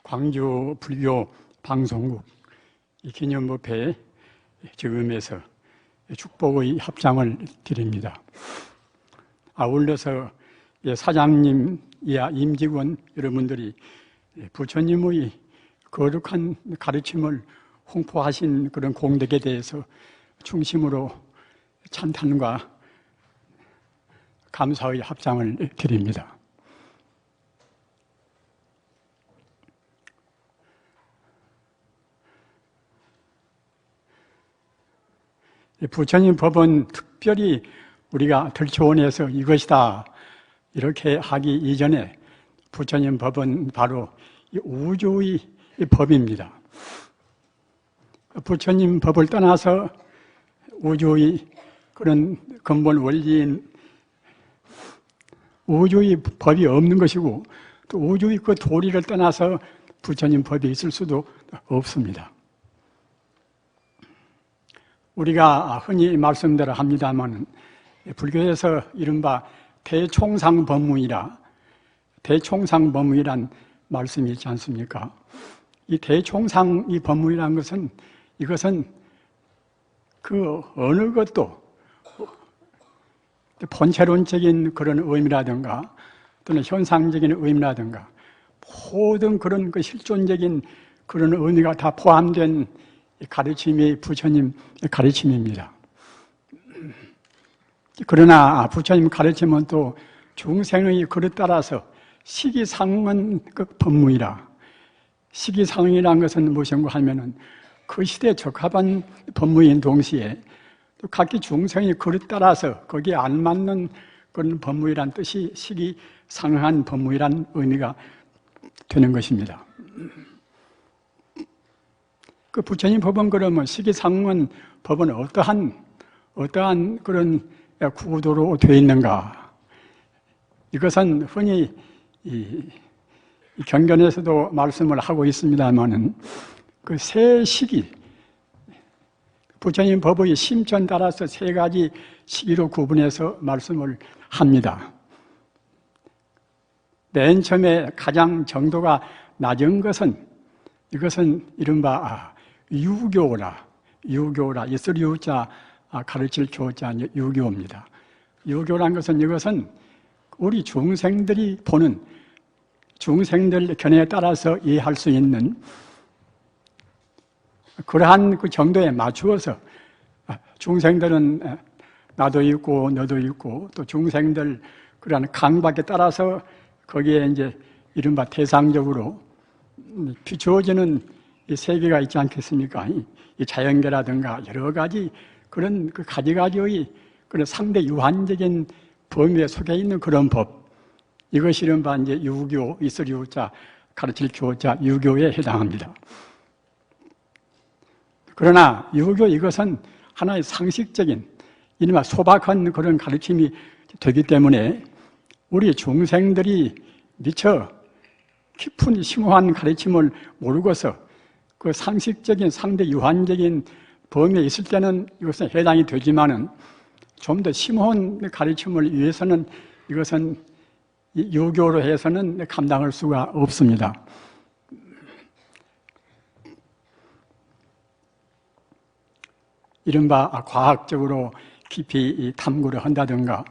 광주 불교 방송국 기념법회 지금에서 축복의 합장을 드립니다. 아울러서 사장님, 임직원 여러분들이 부처님의 거룩한 가르침을 홍보하신 그런 공덕에 대해서 중심으로 찬탄과 감사의 합장을 드립니다. 부처님 법은 특별히 우리가 들춰내서 이것이다 이렇게 하기 이전에 부처님 법은 바로 이 우주의 법입니다. 부처님 법을 떠나서 우주의 그런 근본 원리인 우주의 법이 없는 것이고 또 우주의 그 도리를 떠나서 부처님 법이 있을 수도 없습니다. 우리가 흔히 말씀대로 합니다만 불교에서 이른바 대총상법문이라 대총상법문이란 말씀이 있지 않습니까? 이 대총상 이 법문이라는 것은 이것은 그 어느 것도 본체론적인 그런 의미라든가 또는 현상적인 의미라든가 모든 그런 그 실존적인 그런 의미가 다 포함된 가르침이 부처님 가르침입니다. 그러나 부처님 가르침은 또 중생의 그릇 따라서 시기상은 그 법문이라. 시기상이라는 것은 무엇인가 하면은 그 시대에 적합한 법문인 동시에 또 각기 중생의 그릇 따라서 거기에 알맞는 그런 법문이란 뜻이 시기상한 법문이란 의미가 되는 것입니다. 그 부처님 법은 그러면 시기상은 법은 어떠한 그런 구도로 되어 있는가? 이것은 흔히 이 경전에서도 말씀을 하고 있습니다만은 그 세 시기, 부처님 법의 심천 따라서 세 가지 시기로 구분해서 말씀을 합니다. 맨 처음에 가장 정도가 낮은 것은 이것은 이른바 유교라, 있을 유자, 가르칠 교자, 유교입니다. 유교란 것은 이것은 우리 중생들이 보는 중생들 견해에 따라서 이해할 수 있는 그러한 그 정도에 맞추어서 중생들은 나도 있고 너도 있고 또 중생들 그러한 강박에 따라서 거기에 이제 이른바 대상적으로 비추어지는 이 세계가 있지 않겠습니까? 이 자연계라든가 여러 가지 그런 그 가지가지의 그런 상대 유한적인 범위에 속해 있는 그런 법. 이것이 이른바 이제 유교, 있을 유자, 가르칠 교자, 유교에 해당합니다. 그러나 유교 이것은 하나의 상식적인, 이른바 소박한 그런 가르침이 되기 때문에 우리 중생들이 미처 깊은 심오한 가르침을 모르고서 그 상식적인 상대 유한적인 범위에 있을 때는 이것은 해당이 되지만은 좀 더 심오한 가르침을 위해서는 이것은 유교로 해서는 감당할 수가 없습니다. 이른바 과학적으로 깊이 탐구를 한다든가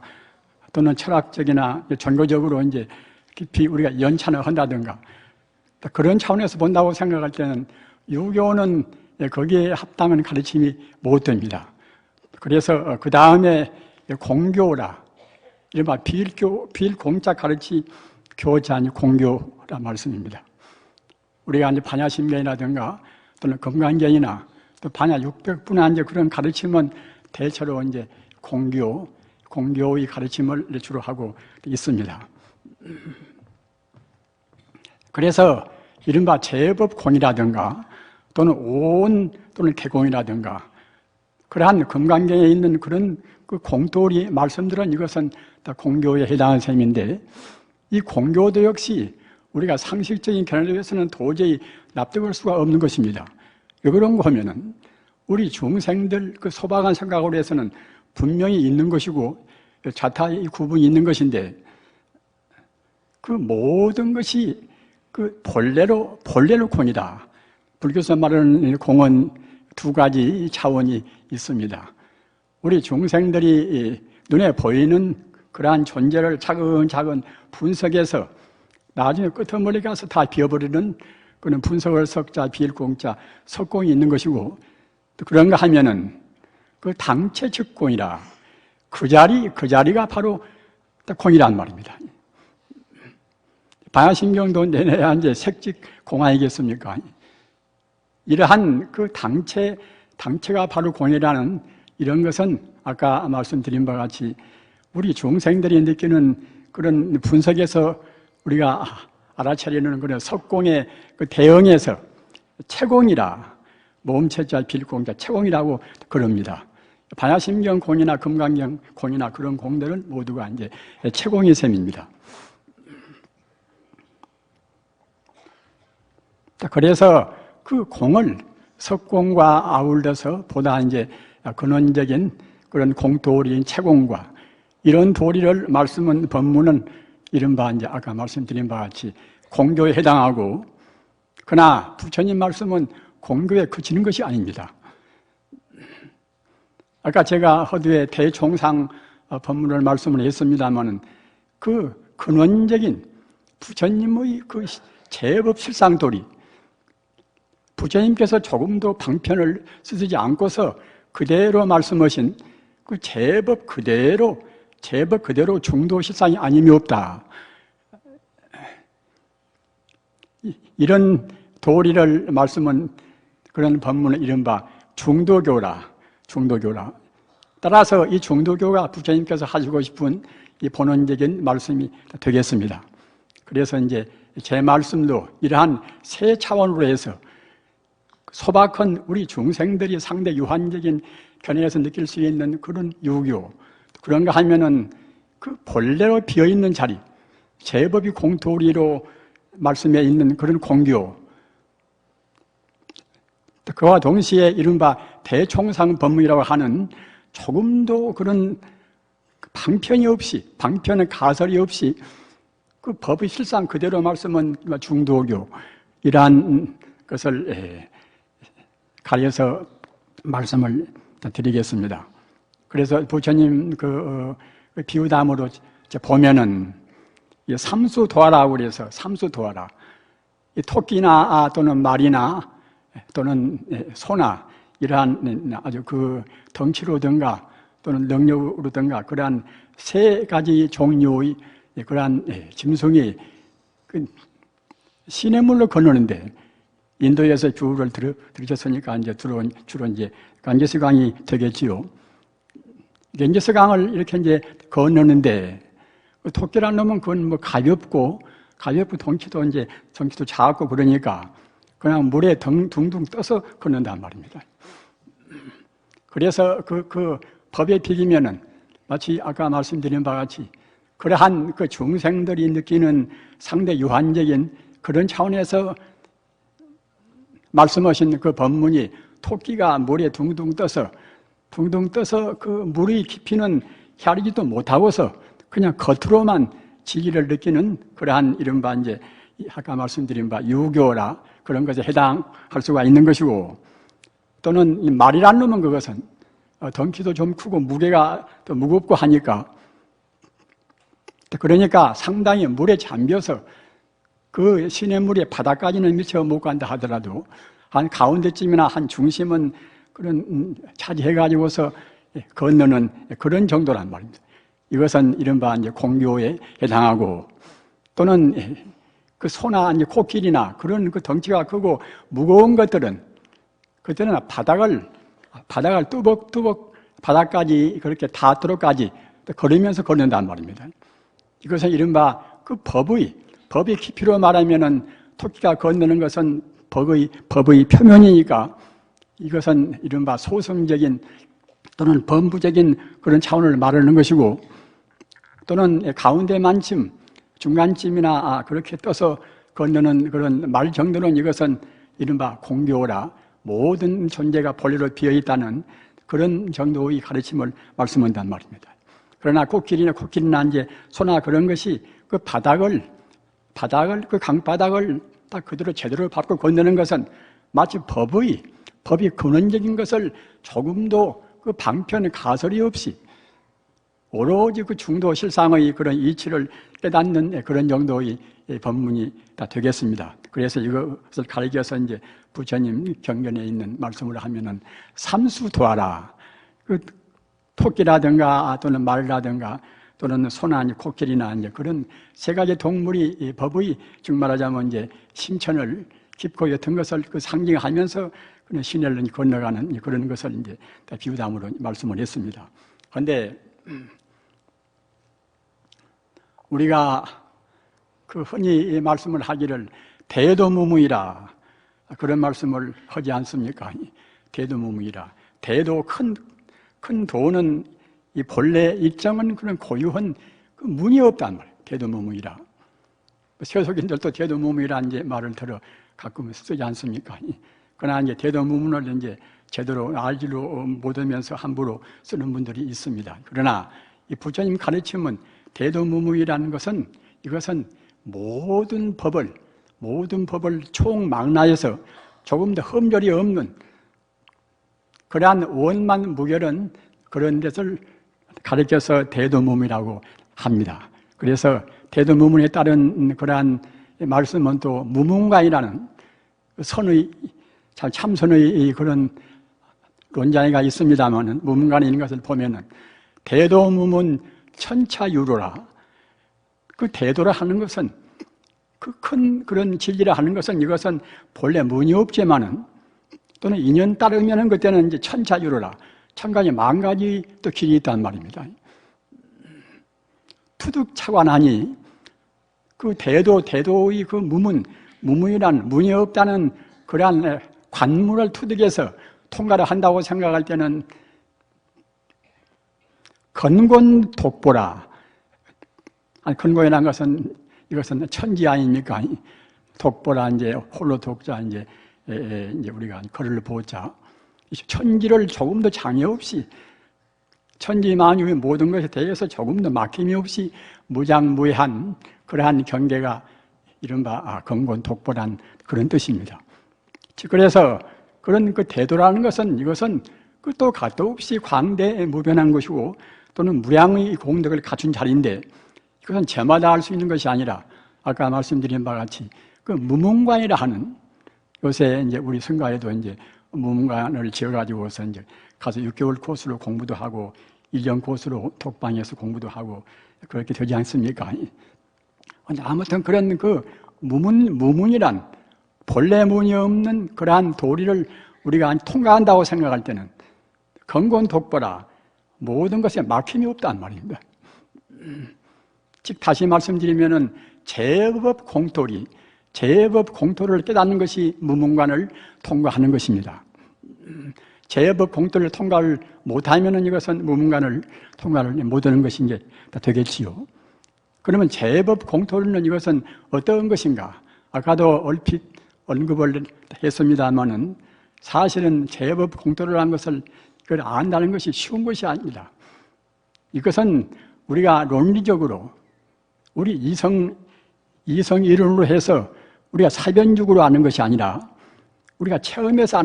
또는 철학적이나 종교적으로 이제 깊이 우리가 연찬을 한다든가 그런 차원에서 본다고 생각할 때는 유교는 거기에 합당한 가르침이 못 됩니다. 그래서 그 다음에 공교라, 이른바 빌공자 가르치 교자 아니 공교라 말씀입니다. 우리가 이제 반야심경이라든가 또는 금강경이나 또 반야 600분의 이제 그런 가르침은 대체로 이제 공교의 가르침을 주로 하고 있습니다. 그래서 이른바 제법공이라든가 또는 오온 또는 개공이라든가 그러한 금강경에 있는 그런 그 공도리 말씀들은 이것은 다 공교에 해당하는 셈인데 이 공교도 역시 우리가 상식적인 견해에서는 도저히 납득할 수가 없는 것입니다. 왜 그런가 하면은 우리 중생들 그 소박한 생각으로 해서는 분명히 있는 것이고 자타의 구분이 있는 것인데 그 모든 것이 그 본래로 공이다. 불교에서 말하는 공은 두 가지 차원이 있습니다. 우리 중생들이 눈에 보이는 그러한 존재를 차근차근 분석해서 나중에 끄트머리 가서 다 비워버리는 그런 분석을 석자, 비일공자, 석공이 있는 것이고, 또 그런가 하면은 그 당체 즉 공이라. 그 자리가 바로 공이란 말입니다. 반야심경도 내내야 이제 색직 공아이겠습니까? 이러한 그 당체가 바로 공이라는 이런 것은 아까 말씀드린 바와 같이 우리 중생들이 느끼는 그런 분석에서 우리가 알아차리는 그런 석공의 그 대응에서 채공이라, 모음체자 빌공자 채공이라고 그럽니다. 반야심경 공이나 금강경 공이나 그런 공들은 모두가 이제 채공의 셈입니다. 그래서 그 공을 석공과 아울러서 보다 이제 근원적인 그런 공도리인 채공과 이런 도리를 말씀은 법문은 이른바 이제 아까 말씀드린 바와 같이 공교에 해당하고, 그러나 부처님 말씀은 공교에 그치는 것이 아닙니다. 아까 제가 허두에 대총상 법문을 말씀을 했습니다마는 그 근원적인 부처님의 그 제법 실상도리, 부처님께서 조금도 방편을 쓰지 않고서 그대로 말씀하신 그 제법 그대로 중도 실상이 아님이 없다. 이런 도리를 말씀은 그런 법문을 이른바 중도교라. 따라서 이 중도교가 부처님께서 하시고 싶은 이 본원적인 말씀이 되겠습니다. 그래서 이제 제 말씀도 이러한 세 차원으로 해서 소박한 우리 중생들이 상대 유한적인 견해에서 느낄 수 있는 그런 유교, 그런가 하면은 그 본래로 비어있는 자리, 제법이 공도리로 말씀에 있는 그런 공교, 그와 동시에 이른바 대총상 법문이라고 하는 조금도 그런 방편이 없이, 방편의 가설이 없이 그 법의 실상 그대로 말씀은 중도교, 이러한 것을 가려서 말씀을 드리겠습니다. 그래서 부처님 그 비유담으로 보면은 삼수도하라고 그래서 삼수도하라. 이 토끼나 또는 말이나 또는 소나 이러한 아주 그 덩치로든가 또는 능력으로든가 그러한 세 가지 종류의 그러한 짐승이 그 시냇물로 건너는데, 인도에서 주를 들으셨으니까 이제 주로 이제 간제스강이 되겠지요. 간제스강을 이렇게 이제 건너는데 토끼라는 놈은 그건 뭐 가볍고 덩치도 작고 그러니까 그냥 물에 둥둥 떠서 건넌단 말입니다. 그래서 그 법에 비기면은 마치 아까 말씀드린 바와 같이 그러한 그 중생들이 느끼는 상대 유한적인 그런 차원에서 말씀하신 그 법문이 토끼가 물에 둥둥 떠서 그 물의 깊이는 헤아리지도 못하고서 그냥 겉으로만 진리를 느끼는 그러한 이른바 이제 아까 말씀드린 바 유교라 그런 것에 해당할 수가 있는 것이고, 또는 이 말이라는 놈은 그것은 덩치도 좀 크고 무게가 더 무겁고 하니까, 그러니까 상당히 물에 잠겨서 그 시냇물의 바닥까지는 미쳐 못 간다 하더라도 한 가운데쯤이나 한 중심은 그런 차지해가지고서 건너는 그런 정도란 말입니다. 이것은 이른바 이제 공교에 해당하고, 또는 그 소나 이제 코끼리나 그런 그 덩치가 크고 무거운 것들은 그때는 바닥을 뚜벅뚜벅 바닥까지 그렇게 닿도록까지 걸으면서 걷는단 말입니다. 이것은 이른바 그 법의 깊이로 말하면은 토끼가 건너는 것은 법의 표면이니까 이것은 이른바 소성적인 또는 범부적인 그런 차원을 말하는 것이고, 또는 가운데만쯤 중간쯤이나 그렇게 떠서 건너는 그런 말 정도는 이것은 이른바 공교라, 모든 존재가 본래로 비어있다는 그런 정도의 가르침을 말씀한단 말입니다. 그러나 코끼리나 이제 소나 그런 것이 그 바닥을 바닥을, 그 강바닥을 딱 그대로 제대로 밟고 건너는 것은 마치 법이 근원적인 것을 조금도 그 방편 가설이 없이 오로지 그 중도 실상의 그런 이치를 깨닫는 그런 정도의 법문이 다 되겠습니다. 그래서 이것을 가리켜서 이제 부처님 경전에 있는 말씀을 하면은 삼수도하라. 그 토끼라든가 또는 말이라든가 또는 소나 코끼리나 이제 그런 세 가지 동물이 법의 즉 말하자면 이제 심천을 깊고 옅은 것을 그 상징하면서 그런 시내를 건너가는 그런 것을 이제 다 비유담으로 말씀을 했습니다. 그런데 우리가 그 흔히 말씀을 하기를 대도무무이라 그런 말씀을 하지 않습니까? 대도무무이라. 대도 큰 도는 이 본래 일정은 그런 고유한 그 문이 없단 말이에요. 대도무무이라. 세속인들도 대도무무이라 이제 말을 들어 가끔 쓰지 않습니까? 그러나 이제 대도무문을 이제 제대로 알지도 못하면서 함부로 쓰는 분들이 있습니다. 그러나 이 부처님 가르침은 대도무무이라는 것은 이것은 모든 법을 총망라해서 조금 더 흠결이 없는 그러한 원만 무결한 그런 것을 가르쳐서 대도무문이라고 합니다. 그래서 대도무문에 따른 그러한 말씀은 또 무문관이라는 선의 참선의 그런 논자가 있습니다만은 무문관에 있는 것을 보면은 대도무문 천차유로라. 그 대도라 하는 것은 그 큰 그런 진리라 하는 것은 이것은 본래 문이 없지만은 또는 인연 따르면은 그때는 이제 천차유로라. 천 가지 만 가지 또 길이 있단 말입니다. 투득차관하니 그 대도의 그 무문이란 문이 없다는 그러한 관문을 투득해서 통과를 한다고 생각할 때는 건곤독보라. 건곤이라는 것은 이것은 천지 아닙니까? 독보라 이제 홀로 독자 이제 우리가 거를 보자. 천지를 조금도 장애 없이 천지만유의 모든 것에 대해서 조금도 막힘이 없이 무장무해한 그러한 경계가 이른바 건곤독보란 그런 뜻입니다. 그래서 그런 그 대도라는 것은 이것은 끝도 갓도 없이 광대무변한 것이고 또는 무량의 공덕을 갖춘 자리인데 그것은 저마다 할 수 있는 것이 아니라 아까 말씀드린 바와 같이 그 무문관이라 하는 요새 이제 우리 성가에도 이제 무문관을 지어가지고서 이제 가서 6개월 코스로 공부도 하고 1년 코스로 독방에서 공부도 하고 그렇게 되지 않습니까? 아무튼 그런 그 무문이란 본래 문이 없는 그러한 도리를 우리가 통과한다고 생각할 때는 건곤독보라 모든 것에 막힘이 없단 말입니다. 즉 다시 말씀드리면은 제법 공토를 깨닫는 것이 무문관을 통과하는 것입니다. 제법 공토를 통과를 못하면은 이것은 무문관을 통과를 못하는 것이 이제 다 되겠지요. 그러면 제법 공토는 이것은 어떤 것인가? 아까도 얼핏 언급을 했습니다만은 사실은 제법 공토를 한 것을 그걸 안다는 것이 쉬운 것이 아닙니다. 이것은 우리가 논리적으로 우리 이성 이론으로 해서 우리가 사변적으로 아는 것이 아니라 우리가 체험해서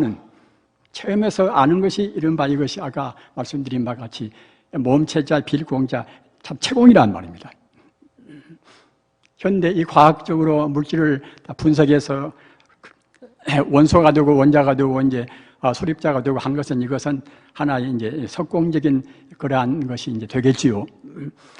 아는 것이 이른바 이것이 아까 말씀드린 바와 같이 몸체자, 빌공자, 참 채공이란 말입니다. 현대 이 과학적으로 물질을 분석해서 원소가 되고 원자가 되고 이제 소립자가 되고 한 것은 이것은 하나의 이제 석공적인 그러한 것이 이제 되겠지요.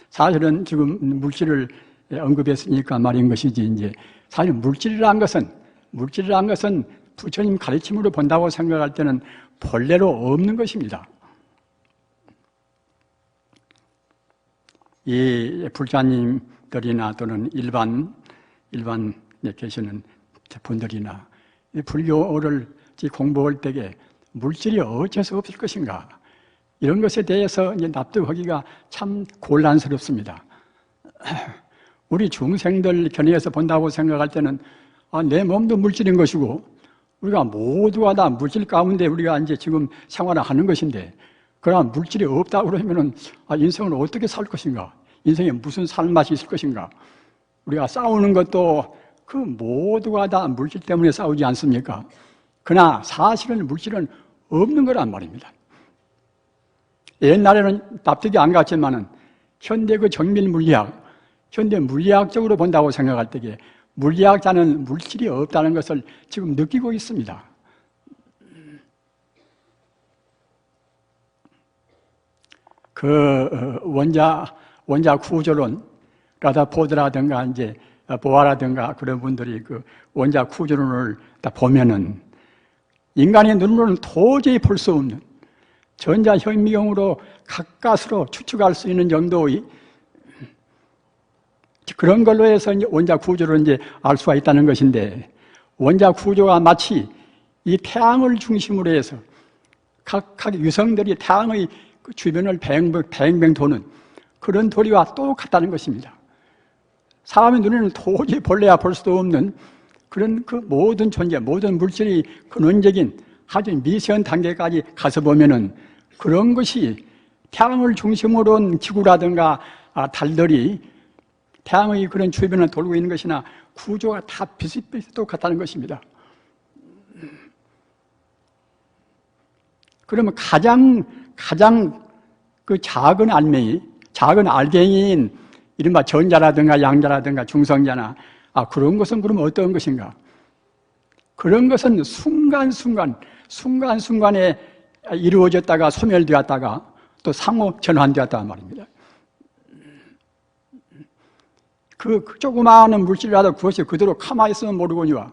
사실은 지금 물질을 언급했으니까 말인 것이지 이제 사실 물질이라는 것은 부처님 가르침으로 본다고 생각할 때는 본래로 없는 것입니다. 이 불자님들이나 또는 일반에 계시는 분들이나 이 불교를 공부할 때에 물질이 어째서 없을 것인가 이런 것에 대해서 이제 납득하기가 참 곤란스럽습니다. 우리 중생들 견해에서 본다고 생각할 때는 내 몸도 물질인 것이고 우리가 모두가 다 물질 가운데 우리가 이제 지금 생활을 하는 것인데 그러나 물질이 없다 그러면은 인생을 어떻게 살 것인가? 인생에 무슨 살 맛이 있을 것인가? 우리가 싸우는 것도 그 모두가 다 물질 때문에 싸우지 않습니까? 그러나 사실은 물질은 없는 거란 말입니다. 옛날에는 납득이 안 갔지만은 현대 그 정밀 물리학, 현대 물리학적으로 본다고 생각할 때에 물리학자는 물질이 없다는 것을 지금 느끼고 있습니다. 그 원자 구조론, 라다포드라든가 이제 보아라든가 그런 분들이 그 원자 구조론을 다 보면은 인간의 눈으로는 도저히 볼 수 없는 전자 현미경으로 가까스로 추측할 수 있는 정도의 그런 걸로 해서 이제 원자 구조를 이제 알 수가 있다는 것인데, 원자 구조가 마치 이 태양을 중심으로 해서 각 유성들이 태양의 그 주변을 뱅뱅 도는 그런 도리와 똑같다는 것입니다. 사람의 눈에는 도저히 볼래야 볼 수도 없는 그런 그 모든 존재, 모든 물질이 근원적인 아주 미세한 단계까지 가서 보면은 그런 것이 태양을 중심으로 한 지구라든가 달들이 태양의 그런 주변을 돌고 있는 것이나 구조가 다 비슷비슷 똑같다는 것입니다. 그러면 가장 그 작은 알맹이, 작은 알갱이인 이른바 전자라든가 양자라든가 중성자나 그런 것은 그러면 어떤 것인가? 그런 것은 순간순간에 이루어졌다가 소멸되었다가 또 상호 전환되었다는 말입니다. 그 조그마한 물질이라도 그것이 그대로 가만히 있으면 모르거니와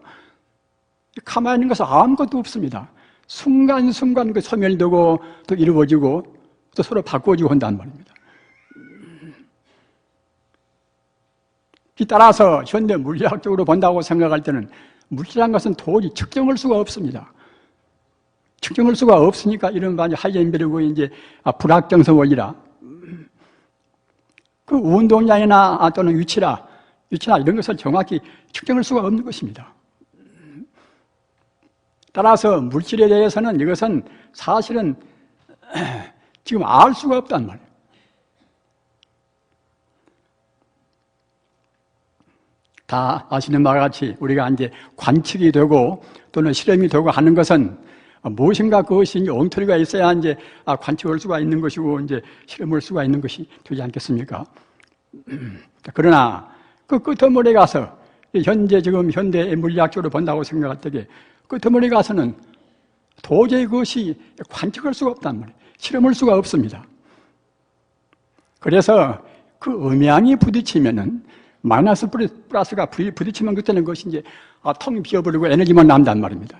가만히 있는 것은 아무것도 없습니다. 순간순간 그 소멸되고 또 이루어지고 또 서로 바꿔지고 한다는 말입니다. 따라서 현대 물리학적으로 본다고 생각할 때는 물질이라는 것은 도저히 측정할 수가 없습니다. 측정할 수가 없으니까 이른바 하이젠베르그 이제 불확정성 원리라, 그 운동량이나 또는 위치나 이런 것을 정확히 측정할 수가 없는 것입니다. 따라서 물질에 대해서는 이것은 사실은 지금 알 수가 없단 말이에요. 다 아시는 바와 같이 우리가 이제 관측이 되고 또는 실험이 되고 하는 것은 무엇인가 그것이 이제 엉터리가 있어야 이제 관측할 수가 있는 것이고 이제 실험할 수가 있는 것이 되지 않겠습니까? 그러나 그 끄트머리에 가서 지금 현대 물리학적으로 본다고 생각할 때에 끄트머리에 가서는 도저히 그것이 관측할 수가 없단 말이에요. 실험할 수가 없습니다. 그래서 그 음양이 부딪히면은 마이너스 플러스가 부딪히면 그때는 그것이 이제 텅 비어버리고 에너지만 남단 말입니다.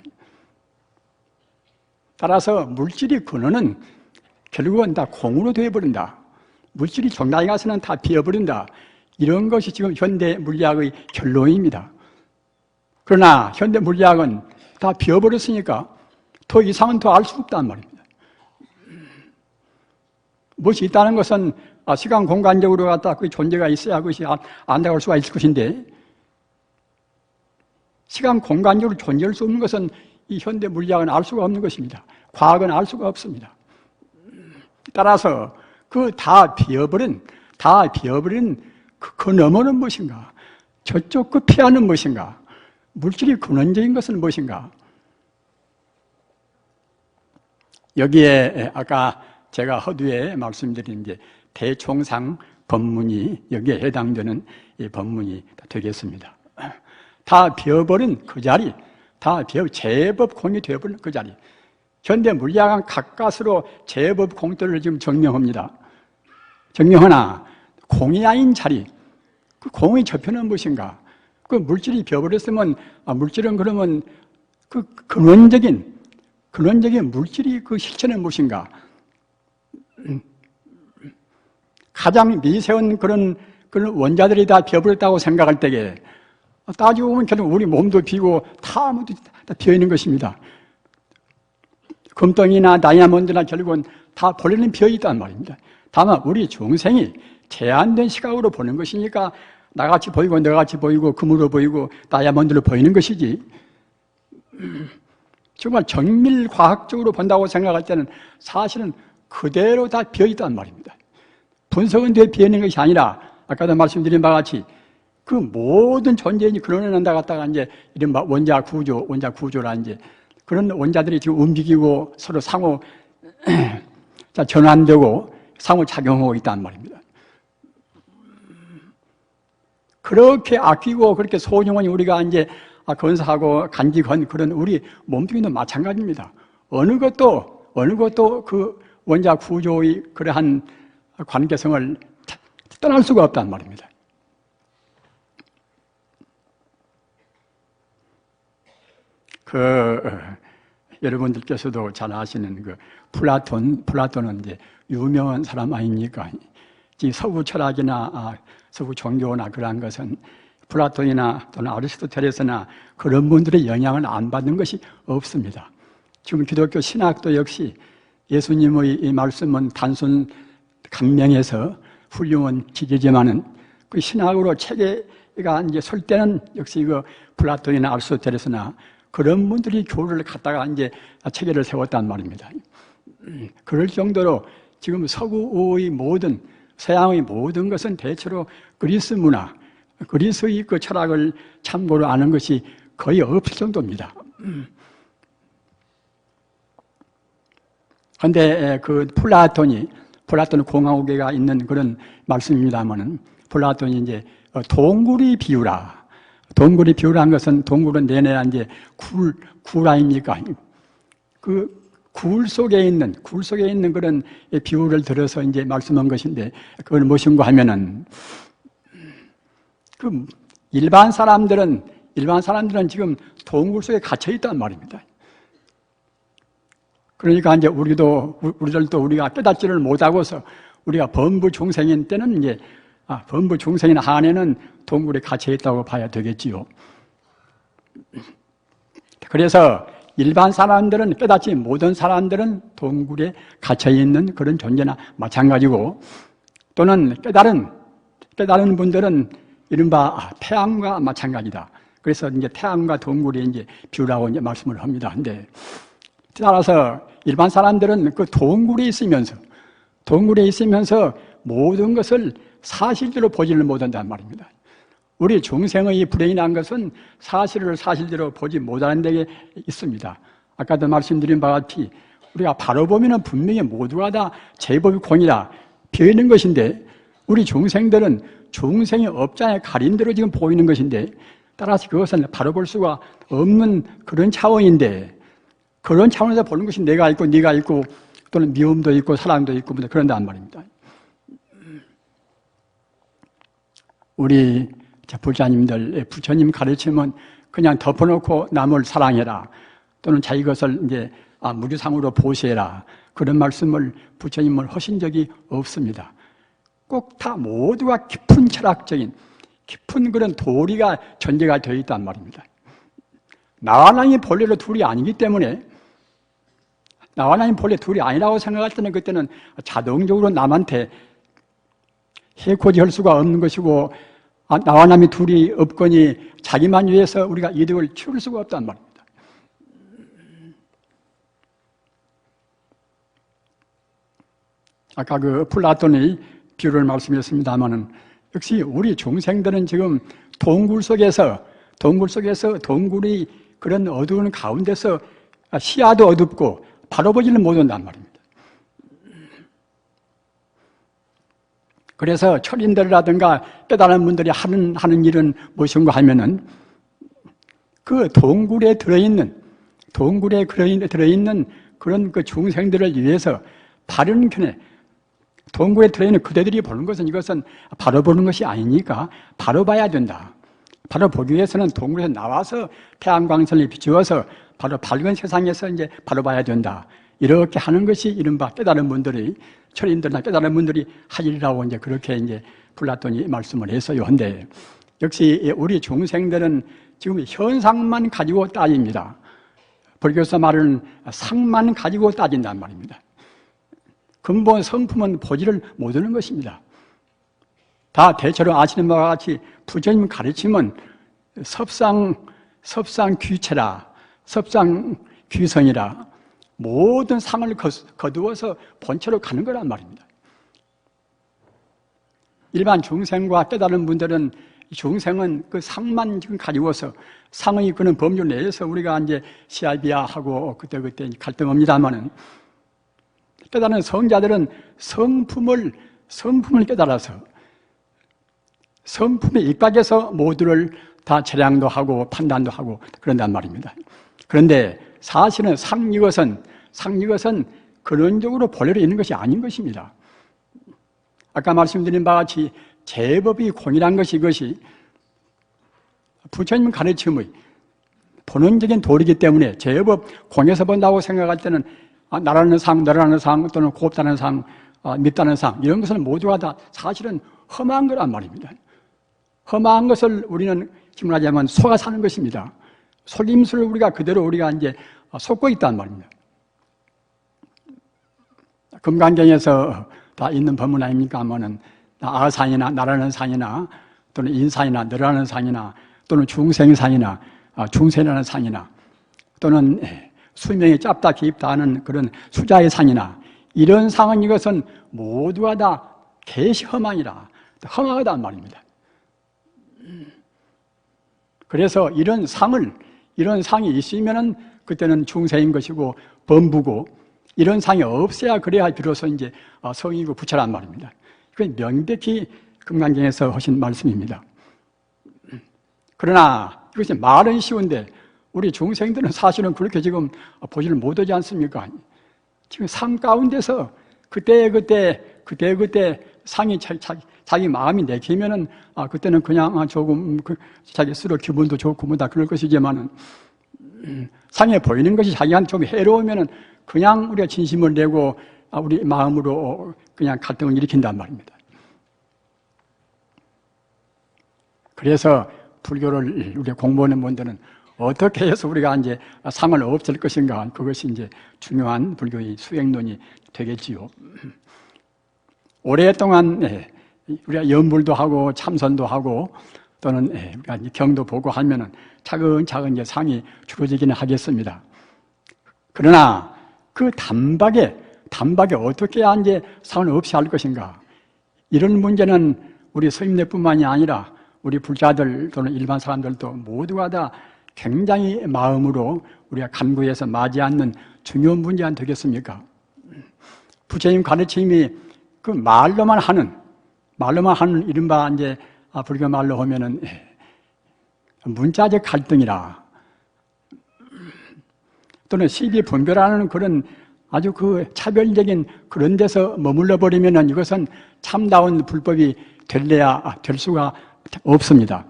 따라서 물질의 근원은 결국은 다 공으로 되어버린다. 물질이 정당히 가서는 다 비어버린다. 이런 것이 지금 현대 물리학의 결론입니다. 그러나 현대 물리학은 다 비어버렸으니까 더 이상은 더 알 수 없단 말입니다. 무엇이 있다는 것은 시간 공간적으로 갖다 그 존재가 있어야 그것이 안다고 할 수가 있을 것인데, 시간 공간적으로 존재할 수 없는 것은 이 현대 물리학은 알 수가 없는 것입니다. 과학은 알 수가 없습니다. 따라서 그 다 비어버린 그 너머는 무엇인가? 저쪽 그 피하는 무엇인가? 물질이 근원적인 것은 무엇인가? 여기에 아까 제가 허두에 말씀드린 이제 대총상 법문이 여기에 해당되는 이 법문이 되겠습니다. 다 비어버린 그 자리, 제법 공이 되어버린 그 자리. 현대 물리학은 가까스로 제법 공들을 지금 증명합니다. 증명하나 공이 아닌 자리, 그 공의 저편은 무엇인가? 그 물질이 비어버렸으면 물질은 그러면 그 근원적인 물질이 그 실체는 무엇인가? 가장 미세한 그런 원자들이 다 비어버렸다고 생각할 때에 따지고 보면 결국 우리 몸도 비고 다 비어있는 것입니다. 금덩이나 다이아몬드나 결국은 다 본래는 비어있단 말입니다. 다만 우리 중생이 제한된 시각으로 보는 것이니까 나같이 보이고 너같이 보이고 금으로 보이고 다이아몬드로 보이는 것이지, 정말 정밀 과학적으로 본다고 생각할 때는 사실은 그대로 다 비어있단 말입니다. 분석은 돼 비어있는 것이 아니라 아까도 말씀드린 바와 같이 그 모든 존재인이 그려낸다 갖다가 이제 이른바 원자 구조라 이제 그런 원자들이 지금 움직이고 서로 상호 전환되고 상호 작용하고 있단 말입니다. 그렇게 아끼고 그렇게 소중한 우리가 이제 건사하고 간직한 그런 우리 몸뚱이도 마찬가지입니다. 어느 것도 그 원자 구조의 그러한 관계성을 떠날 수가 없단 말입니다. 여러분들께서도 잘 아시는 그 플라톤은 이제 유명한 사람 아닙니까? 이 서구 철학이나 서구 종교나 그러한 것은 플라톤이나 또는 아리스토텔레스나 그런 분들의 영향을 안 받는 것이 없습니다. 지금 기독교 신학도 역시 예수님의 이 말씀은 단순 감명해서 훌륭한 지지지만은 그 신학으로 체계가 이제 설 때는 역시 그 플라톤이나 아리스토텔레스나 그런 분들이 교를 갖다가 이제 체계를 세웠단 말입니다. 그럴 정도로 지금 서구의 서양의 모든 것은 대체로 그리스 문화, 그리스의 그 철학을 참고로 아는 것이 거의 없을 정도입니다. 그런데 그 플라톤 공화국에가 있는 그런 말씀입니다만은 플라톤이 이제 동굴이 비유라. 동굴이 비유라는 것은 동굴은 내내 이제 굴 아닙니까? 그 굴 속에 있는 그런 비유를 들어서 이제 말씀한 것인데 그건 무엇인가 하면은 그 일반 사람들은 지금 동굴 속에 갇혀 있단 말입니다. 그러니까 이제 우리들도 우리가 깨닫지를 못하고서 우리가 범부 중생인 때는 이제 범부 중생인 한에는 동굴에 갇혀 있다고 봐야 되겠지요. 그래서 일반 사람들은 깨닫지 못한 사람들은 동굴에 갇혀 있는 그런 존재나 마찬가지고 또는 깨달은 분들은 이른바 태양과 마찬가지다. 그래서 이제 태양과 동굴이 이제 비유라고 이제 말씀을 합니다. 근데 따라서 일반 사람들은 그 동굴에 있으면서 모든 것을 사실대로 보지를 못한단 말입니다. 우리 중생의 불행이란 것은 사실을 사실대로 보지 못하는 데 있습니다. 아까도 말씀드린 바와 같이 우리가 바로 보면 분명히 모두가 다 제법이 공이라 비어있는 것인데 우리 중생들은 중생의 업장에 가린 대로 지금 보이는 것인데 따라서 그것은 바로 볼 수가 없는 그런 차원인데 그런 차원에서 보는 것이 내가 있고 네가 있고 또는 미움도 있고 사랑도 있고 그런단 말입니다. 우리 부자님들, 부처님 가르침은 그냥 덮어놓고 남을 사랑해라 또는 자기 것을 이제 무주상으로 보시해라 그런 말씀을 부처님은 하신 적이 없습니다. 꼭 다 모두가 깊은 철학적인 깊은 그런 도리가 전제가 되어 있단 말입니다. 나와 남이 본래로 둘이 아니기 때문에 나와 남이 본래 둘이 아니라고 생각할 때는 그때는 자동적으로 남한테 해코지 할 수가 없는 것이고 나와 남이 둘이 없거니 자기만 위해서 우리가 이득을 취할 수가 없단 말입니다. 아까 그 플라톤의 비유를 말씀했습니다마는 역시 우리 중생들은 지금 동굴 속에서 동굴이 그런 어두운 가운데서 시야도 어둡고 바로 보지는 못한단 말입니다. 그래서 철인들이라든가 깨달은 분들이 하는 일은 무엇인가 하면은 그 동굴에 들어있는 그런 그 중생들을 위해서 바른 견해, 동굴에 들어있는 그대들이 보는 것은 이것은 바로 보는 것이 아니니까 바로 봐야 된다. 바로 보기 위해서는 동굴에서 나와서 태양광선을 비추어서 바로 밝은 세상에서 이제 바로 봐야 된다. 이렇게 하는 것이 이른바 깨달은 분들이 철인들이나 깨달은 분들이 할 일이라고 이제 그렇게 이제 플라톤이 말씀을 했어요. 근데 역시 우리 중생들은 지금 현상만 가지고 따집니다. 불교에서 말하는 상만 가지고 따진단 말입니다. 근본 성품은 보지를 못하는 것입니다. 다 대체로 아시는 바와 같이 부처님 가르침은 섭상귀체라, 섭상귀성이라 모든 상을 거두어서 본체로 가는 거란 말입니다. 일반 중생과 깨달은 분들은 중생은 그 상만 지금 가지고서 상의 그런 범주 내에서 우리가 이제 시아비아하고 그때 갈등합니다만은, 깨달은 성자들은 성품을 깨달아서 성품에 입각해서 모두를 다 재량도 하고 판단도 하고 그런단 말입니다. 그런데 사실은 상이것은 근원적으로 본래로 있는 것이 아닌 것입니다. 아까 말씀드린 바와 같이 제법이 공이란 것이, 이것이 부처님 가르침의 본원적인 도리이기 때문에 제법 공에서 본다고 생각할 때는 나라는 상, 너라는 상, 또는 곱다는 상, 밉다는 상, 이런 것은 모두가 다 사실은 험한 거란 말입니다. 험한 것을 우리는 지금 하자면 속아 사는 것입니다. 속임수를 그대로 우리가 이제 속고 있단 말입니다. 금강경에서 다 있는 법문 아닙니까? 하면은 아산이나 나라는 상이나 또는 인산이나 너라는 상이나 또는 중생상이나 중생이라는 상이나 또는 수명이 짧다 깊다 하는 그런 수자의 상이나 이런 상은 이것은 모두가 다 개시 험하니라 험하다는 말입니다. 그래서 이런 상이 있으면은 그때는 중생인 것이고 범부고, 이런 상이 없어야 그래야 비로소 이제 성이고 부처란 말입니다. 그건 명백히 금강경에서 하신 말씀입니다. 그러나 이것이 말은 쉬운데 우리 중생들은 사실은 그렇게 지금 보지를 못하지 않습니까? 지금 상 가운데서 그때 상이 자기 마음이 내키면은 그때는 그냥 조금 자기 스스로 기분도 좋고 뭐다 그럴 것이지만은 상에 보이는 것이 자기한테 좀 해로우면은 그냥 우리가 진심을 내고 우리 마음으로 그냥 갈등을 일으킨단 말입니다. 그래서 불교를 우리가 공부하는 분들은 어떻게 해서 우리가 이제 상을 없앨 것인가, 그것이 이제 중요한 불교의 수행론이 되겠지요. 오랫동안 우리가 연불도 하고 참선도 하고 또는 우리가 경도 보고 하면은 차근차근 이제 상이 줄어지기는 하겠습니다. 그러나 그 단박에 어떻게 해야 이제 상을 없이 할 것인가, 이런 문제는 우리 스님네뿐만이 아니라 우리 불자들 또는 일반 사람들도 모두가 다 굉장히 마음으로 우리가 간구해서 맞이 않는 중요한 문제가 되겠습니까? 부처님 가르침이 그 말로만 하는 이른바 이제 불교 말로 하면은 문자적 갈등이라, 또는 시비분별하는 그런 아주 그 차별적인 그런 데서 머물러 버리면은 이것은 참다운 불법이 될 수가 없습니다.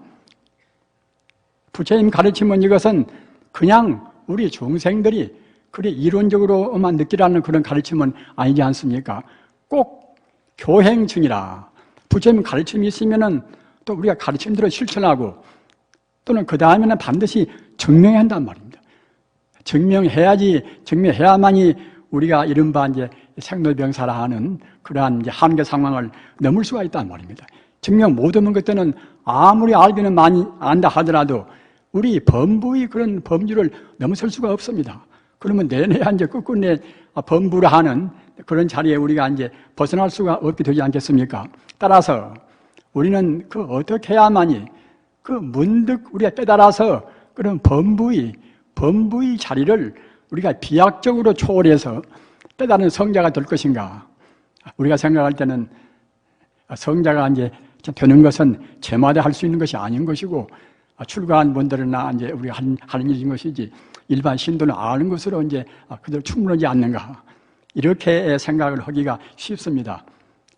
부처님 가르침은 이것은 그냥 우리 중생들이 그래 이론적으로만 느끼라는 그런 가르침은 아니지 않습니까? 꼭 교행 중이라, 부처님 가르침이 있으면은 또 우리가 가르침대로 실천하고 또는 그 다음에는 반드시 증명해야 한단 말입니다. 증명해야만이 우리가 이른바 이제 생로병사라 하는 그러한 이제 한계 상황을 넘을 수가 있단 말입니다. 증명 못하면 그때는 아무리 알기는 많이 안다 하더라도 우리 범부의 그런 범주를 넘어설 수가 없습니다. 그러면 내내 이제 끝끝내 범부를 하는 그런 자리에 우리가 이제 벗어날 수가 없게 되지 않겠습니까? 따라서 우리는 그 어떻게 해야만이 그 문득 우리가 깨달아서 그런 범부의 자리를 우리가 비약적으로 초월해서 깨달은 성자가 될 것인가? 우리가 생각할 때는 성자가 이제 되는 것은 제마다 할 수 있는 것이 아닌 것이고 출가한 분들이나 이제 우리가 하는 일인 것이지 일반 신도는 아는 것으로 이제 그대로 충분하지 않는가, 이렇게 생각을 하기가 쉽습니다.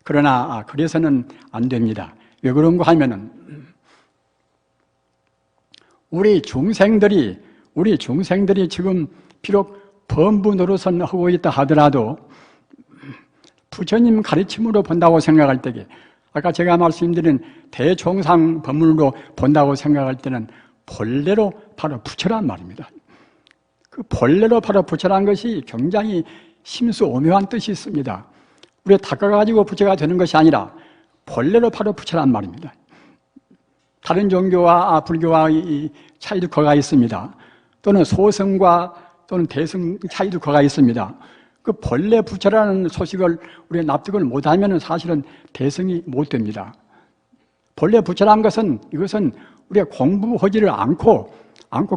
그러나 그래서는 안 됩니다. 왜 그런가 하면은 우리 중생들이 지금 비록 범부 노릇은 하고 있다 하더라도 부처님 가르침으로 본다고 생각할 때에, 아까 제가 말씀드린 대종상 법문으로 본다고 생각할 때는 본래로 바로 부처란 말입니다. 그 본래로 바로 부처란 것이 굉장히 심수 오묘한 뜻이 있습니다. 우리가 닦아가지고 부처가 되는 것이 아니라 본래로 바로 부처란 말입니다. 다른 종교와 불교와의 차이도 거가 있습니다. 또는 소승과 또는 대승 차이도 거가 있습니다. 그 본래 부처라는 소식을 우리가 납득을 못하면 사실은 대승이 못 됩니다. 본래 부처란 것은 이것은 우리가 공부하지를 않고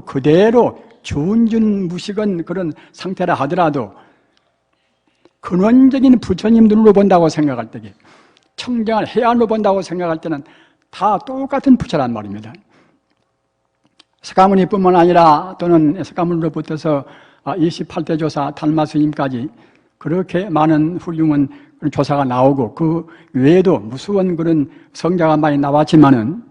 그대로 준무식은 그런 상태라 하더라도 근원적인 부처님 눈으로 본다고 생각할 때에 청정한 해안으로 본다고 생각할 때는 다 똑같은 부처란 말입니다. 석가모니뿐만 아니라 또는 석가모니로부터서 28대 조사 달마 스님까지 그렇게 많은 훌륭한 조사가 나오고 그 외에도 무수한 그런 성자가 많이 나왔지만은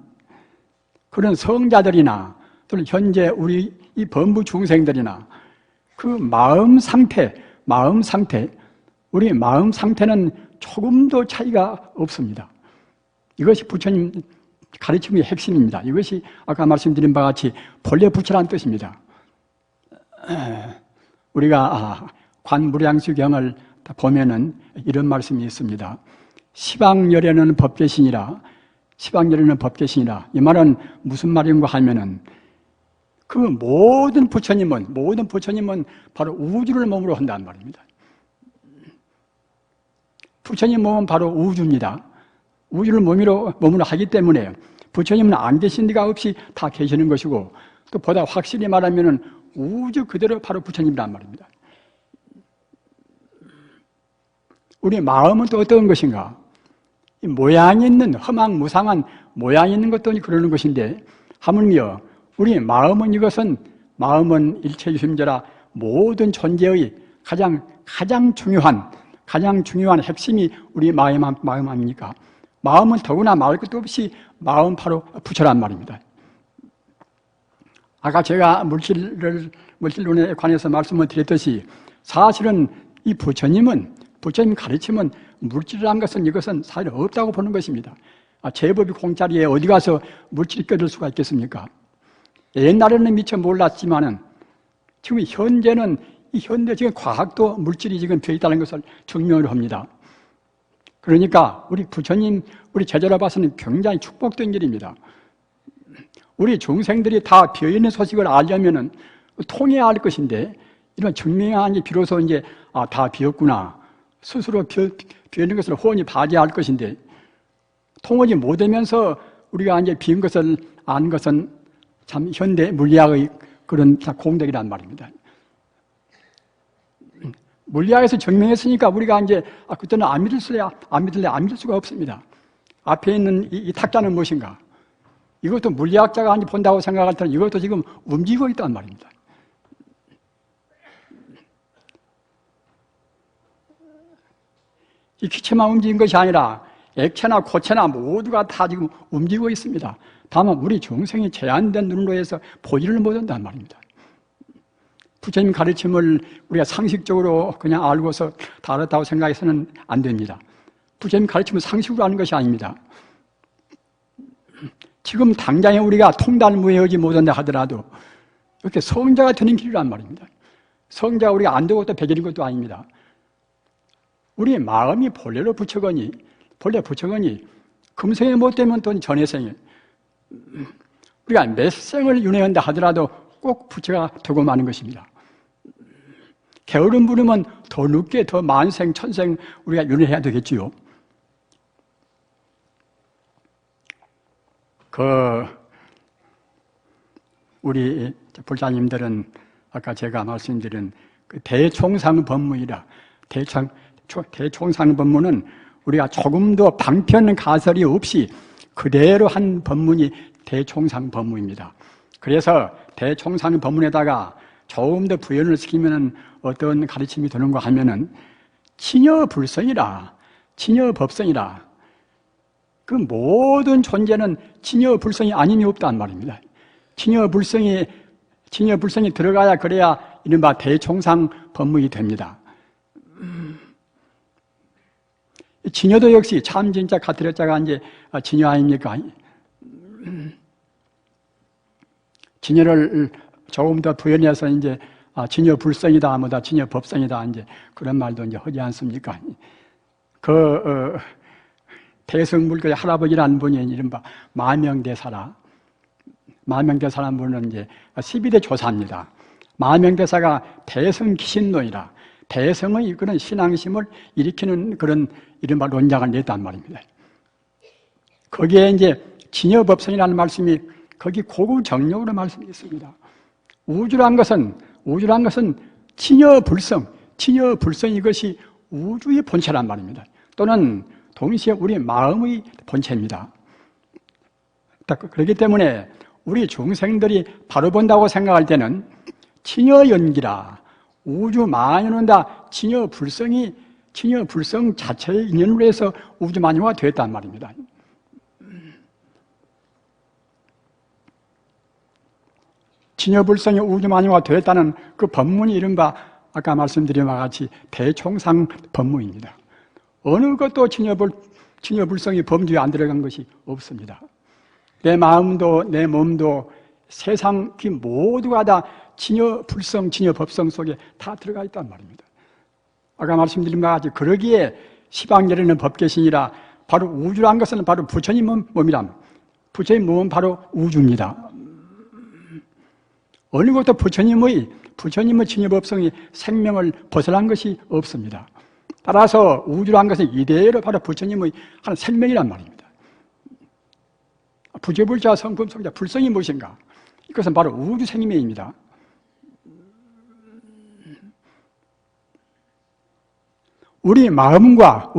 그런 성자들이나 또는 현재 우리 이 범부 중생들이나 그 마음 상태, 우리 마음 상태는 조금도 차이가 없습니다. 이것이 부처님 가르침의 핵심입니다. 이것이 아까 말씀드린 바와 같이 본래 부처라는 뜻입니다. 우리가 관무량수경을 보면은 이런 말씀이 있습니다. 시방열에는 법계신이라. 이 말은 무슨 말인가 하면은 그 모든 부처님은 바로 우주를 몸으로 한다는 말입니다. 부처님 몸은 바로 우주입니다. 우주를 몸으로 하기 때문에 부처님은 안 계신 데가 없이 다 계시는 것이고 또 보다 확실히 말하면은 우주 그대로 바로 부처님이란 말입니다. 우리 마음은 또 어떤 것인가? 이 모양이 있는 허망무상한 모양이 있는 것도 그러는 것인데 하물며 우리 마음은 마음은 일체유심자라 모든 존재의 가장 중요한 핵심이 우리 마음 아닙니까? 마음은 더구나 말할 것도 없이 마음 바로 부처란 말입니다. 아까 제가 물질론에 관해서 말씀을 드렸듯이 사실은 이 부처님 가르침은 물질이라는 것은 이것은 사실 없다고 보는 것입니다. 제법이 공짜리에 어디 가서 물질이 껴들 수가 있겠습니까? 옛날에는 미처 몰랐지만은 지금 현재는 지금 과학도 물질이 지금 되어 있다는 것을 증명을 합니다. 그러니까 우리 부처님, 우리 제자로 봐서는 굉장히 축복된 일입니다. 우리 중생들이 다 비어있는 소식을 알려면은 통해야 할 것인데 이런 증명하니 비로소 이제 다 비었구나. 스스로 비어있는 것을 훤히 바지할 것인데 통하지 못하면서 우리가 이제 비은 것을 아는 것은 참 현대 물리학의 그런 공덕이란 말입니다. 물리학에서 증명했으니까 우리가 이제 그때는 안 믿을 수가 없습니다. 앞에 있는 이 탁자는 무엇인가? 이것도 물리학자가 본다고 생각할 때는 이것도 지금 움직이고 있단 말입니다. 이 기체만 움직인 것이 아니라 액체나 고체나 모두가 다 지금 움직이고 있습니다. 다만 우리 중생이 제한된 눈으로 해서 보지를 못한단 말입니다. 부처님 가르침을 우리가 상식적으로 그냥 알고서 다 알았다고 생각해서는 안 됩니다. 부처님 가르침은 상식으로 아는 것이 아닙니다. 지금 당장에 우리가 통달무해하지 못한다 하더라도 이렇게 성자가 되는 길이란 말입니다. 성자가 우리가 안 되고 또 배결인 것도 아닙니다. 우리 마음이 본래로 부처거니 금생에 못 되면 또 전해생에 우리가 몇 생을 윤회한다 하더라도 꼭 부처가 되고 마는 것입니다. 게으름 부리면 더 늦게 더 만생 천생 우리가 윤회해야 되겠지요. 우리 불자님들은 아까 제가 말씀드린 그 대총상법문이라 대총상법문은 우리가 조금도 방편 가설이 없이 그대로 한 법문이 대총상법문입니다. 그래서 대총상법문에다가 조금 더 부연을 시키면 어떤 가르침이 되는가 하면은 친여불성이라, 친여법성이라. 그 모든 존재는 친여불성이 아님이 없단 말입니다. 친여불성이 들어가야 그래야 이른바 대총상법문이 됩니다. 진여도 역시 참 진짜 가트레자가 이제 진여 아닙니까? 진여를 조금 더 부연해서 이제 진여 불성이다, 뭐다, 진여 법성이다, 이제 그런 말도 이제 하지 않습니까? 대성불교의 할아버지라는 분이 이른바 마명대사라는 분은 이제 12대 조사입니다. 마명대사가 대성기신론이라, 대성의 그런 신앙심을 일으키는 그런 이른바 논작을 냈단 말입니다. 거기에 이제 진여법성이라는 말씀이 거기 고급 정력으로 말씀이 있습니다. 우주란 것은 진여불성, 이것이 우주의 본체란 말입니다. 또는 동시에 우리 마음의 본체입니다. 그렇기 때문에 우리 중생들이 바로 본다고 생각할 때는 진여연기라, 우주 만유는 다 진여불성 자체의 인연으로 해서 우주 만유가 되었단 말입니다. 진여불성이 우주 만유가 되었다는 그 법문이 이른바 아까 말씀드린 바와 같이 대총상 법문입니다. 어느 것도 진여불성이 범주에 안 들어간 것이 없습니다. 내 마음도 내 몸도 세상 모두가 다 진여불성, 진여법성 속에 다 들어가 있단 말입니다. 아까 말씀드린 바와 같이 그러기에 시방열에는 법계신이라 바로 우주란 것은 바로 부처님 몸이란, 부처님 몸은 바로 우주입니다. 어느 것도 부처님의 진여법성이 생명을 벗어난 것이 없습니다. 따라서 우주란 것은 이대로 바로 부처님의 한 생명이란 말입니다. 부재불자 성품성자 불성이 무엇인가? 이것은 바로 우주 생명입니다. 우리 마음과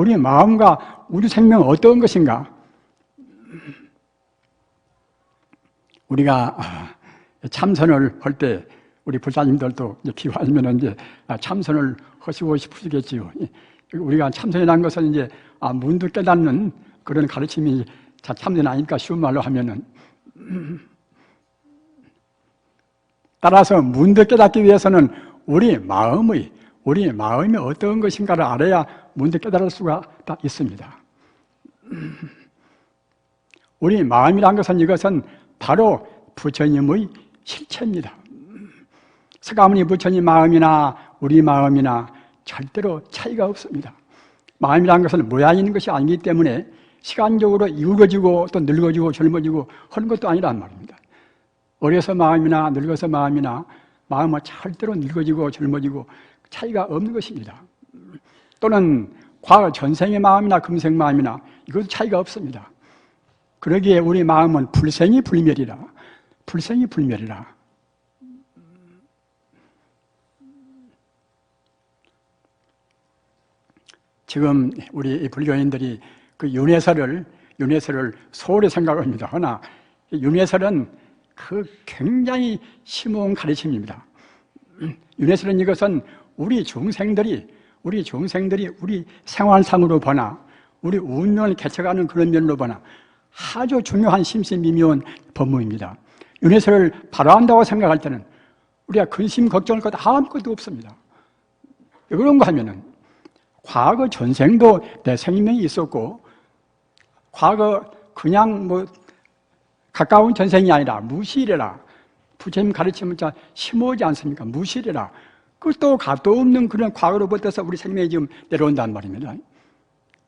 우주 생명은 어떤 것인가? 우리가 참선을 할 때 우리 불사님들도 기도하시면 이제 참선을 하시고 싶으시겠지요. 우리가 참선이라는 것은 이제 문득 깨닫는 그런 가르침이 참선이 아니니까 쉬운 말로 하면은 따라서 문득 깨닫기 위해서는 우리 마음이 어떤 것인가를 알아야 문득 깨달을 수가 다 있습니다. 우리 마음이란 것은 이것은 바로 부처님의 실체입니다. 서가모니 부처님 마음이나 우리 마음이나 절대로 차이가 없습니다. 마음이란 것은 모양이 있는 것이 아니기 때문에 시간적으로 이루어지고 또 늙어지고 젊어지고 하는 것도 아니란 말입니다. 어려서 마음이나 늙어서 마음이나 마음은 절대로 늙어지고 젊어지고 차이가 없는 것입니다. 또는 과거 전생의 마음이나 금생 마음이나 이것도 차이가 없습니다. 그러기에 우리 마음은 불생이 불멸이라. 지금 우리 불교인들이 그 윤회설을 소홀히 생각합니다. 그러나 윤회설은 그 굉장히 심오한 가르침입니다. 윤회설은 이것은 우리 중생들이 우리 생활상으로 보나 우리 운명을 개척하는 그런 면으로 보나 아주 중요한 심미묘한 법문입니다. 윤회설을 바로 한다고 생각할 때는 우리가 근심 걱정할 것 아무것도 없습니다. 왜 그런가 하면은 과거 전생도 내 생명이 있었고 과거 그냥 가까운 전생이 아니라 무시이래라. 부처님 가르침은 참 심오하지 않습니까? 무시이래라. 끝도 값도 없는 그런 과거로부터서 우리 생명이 지금 내려온단 말입니다.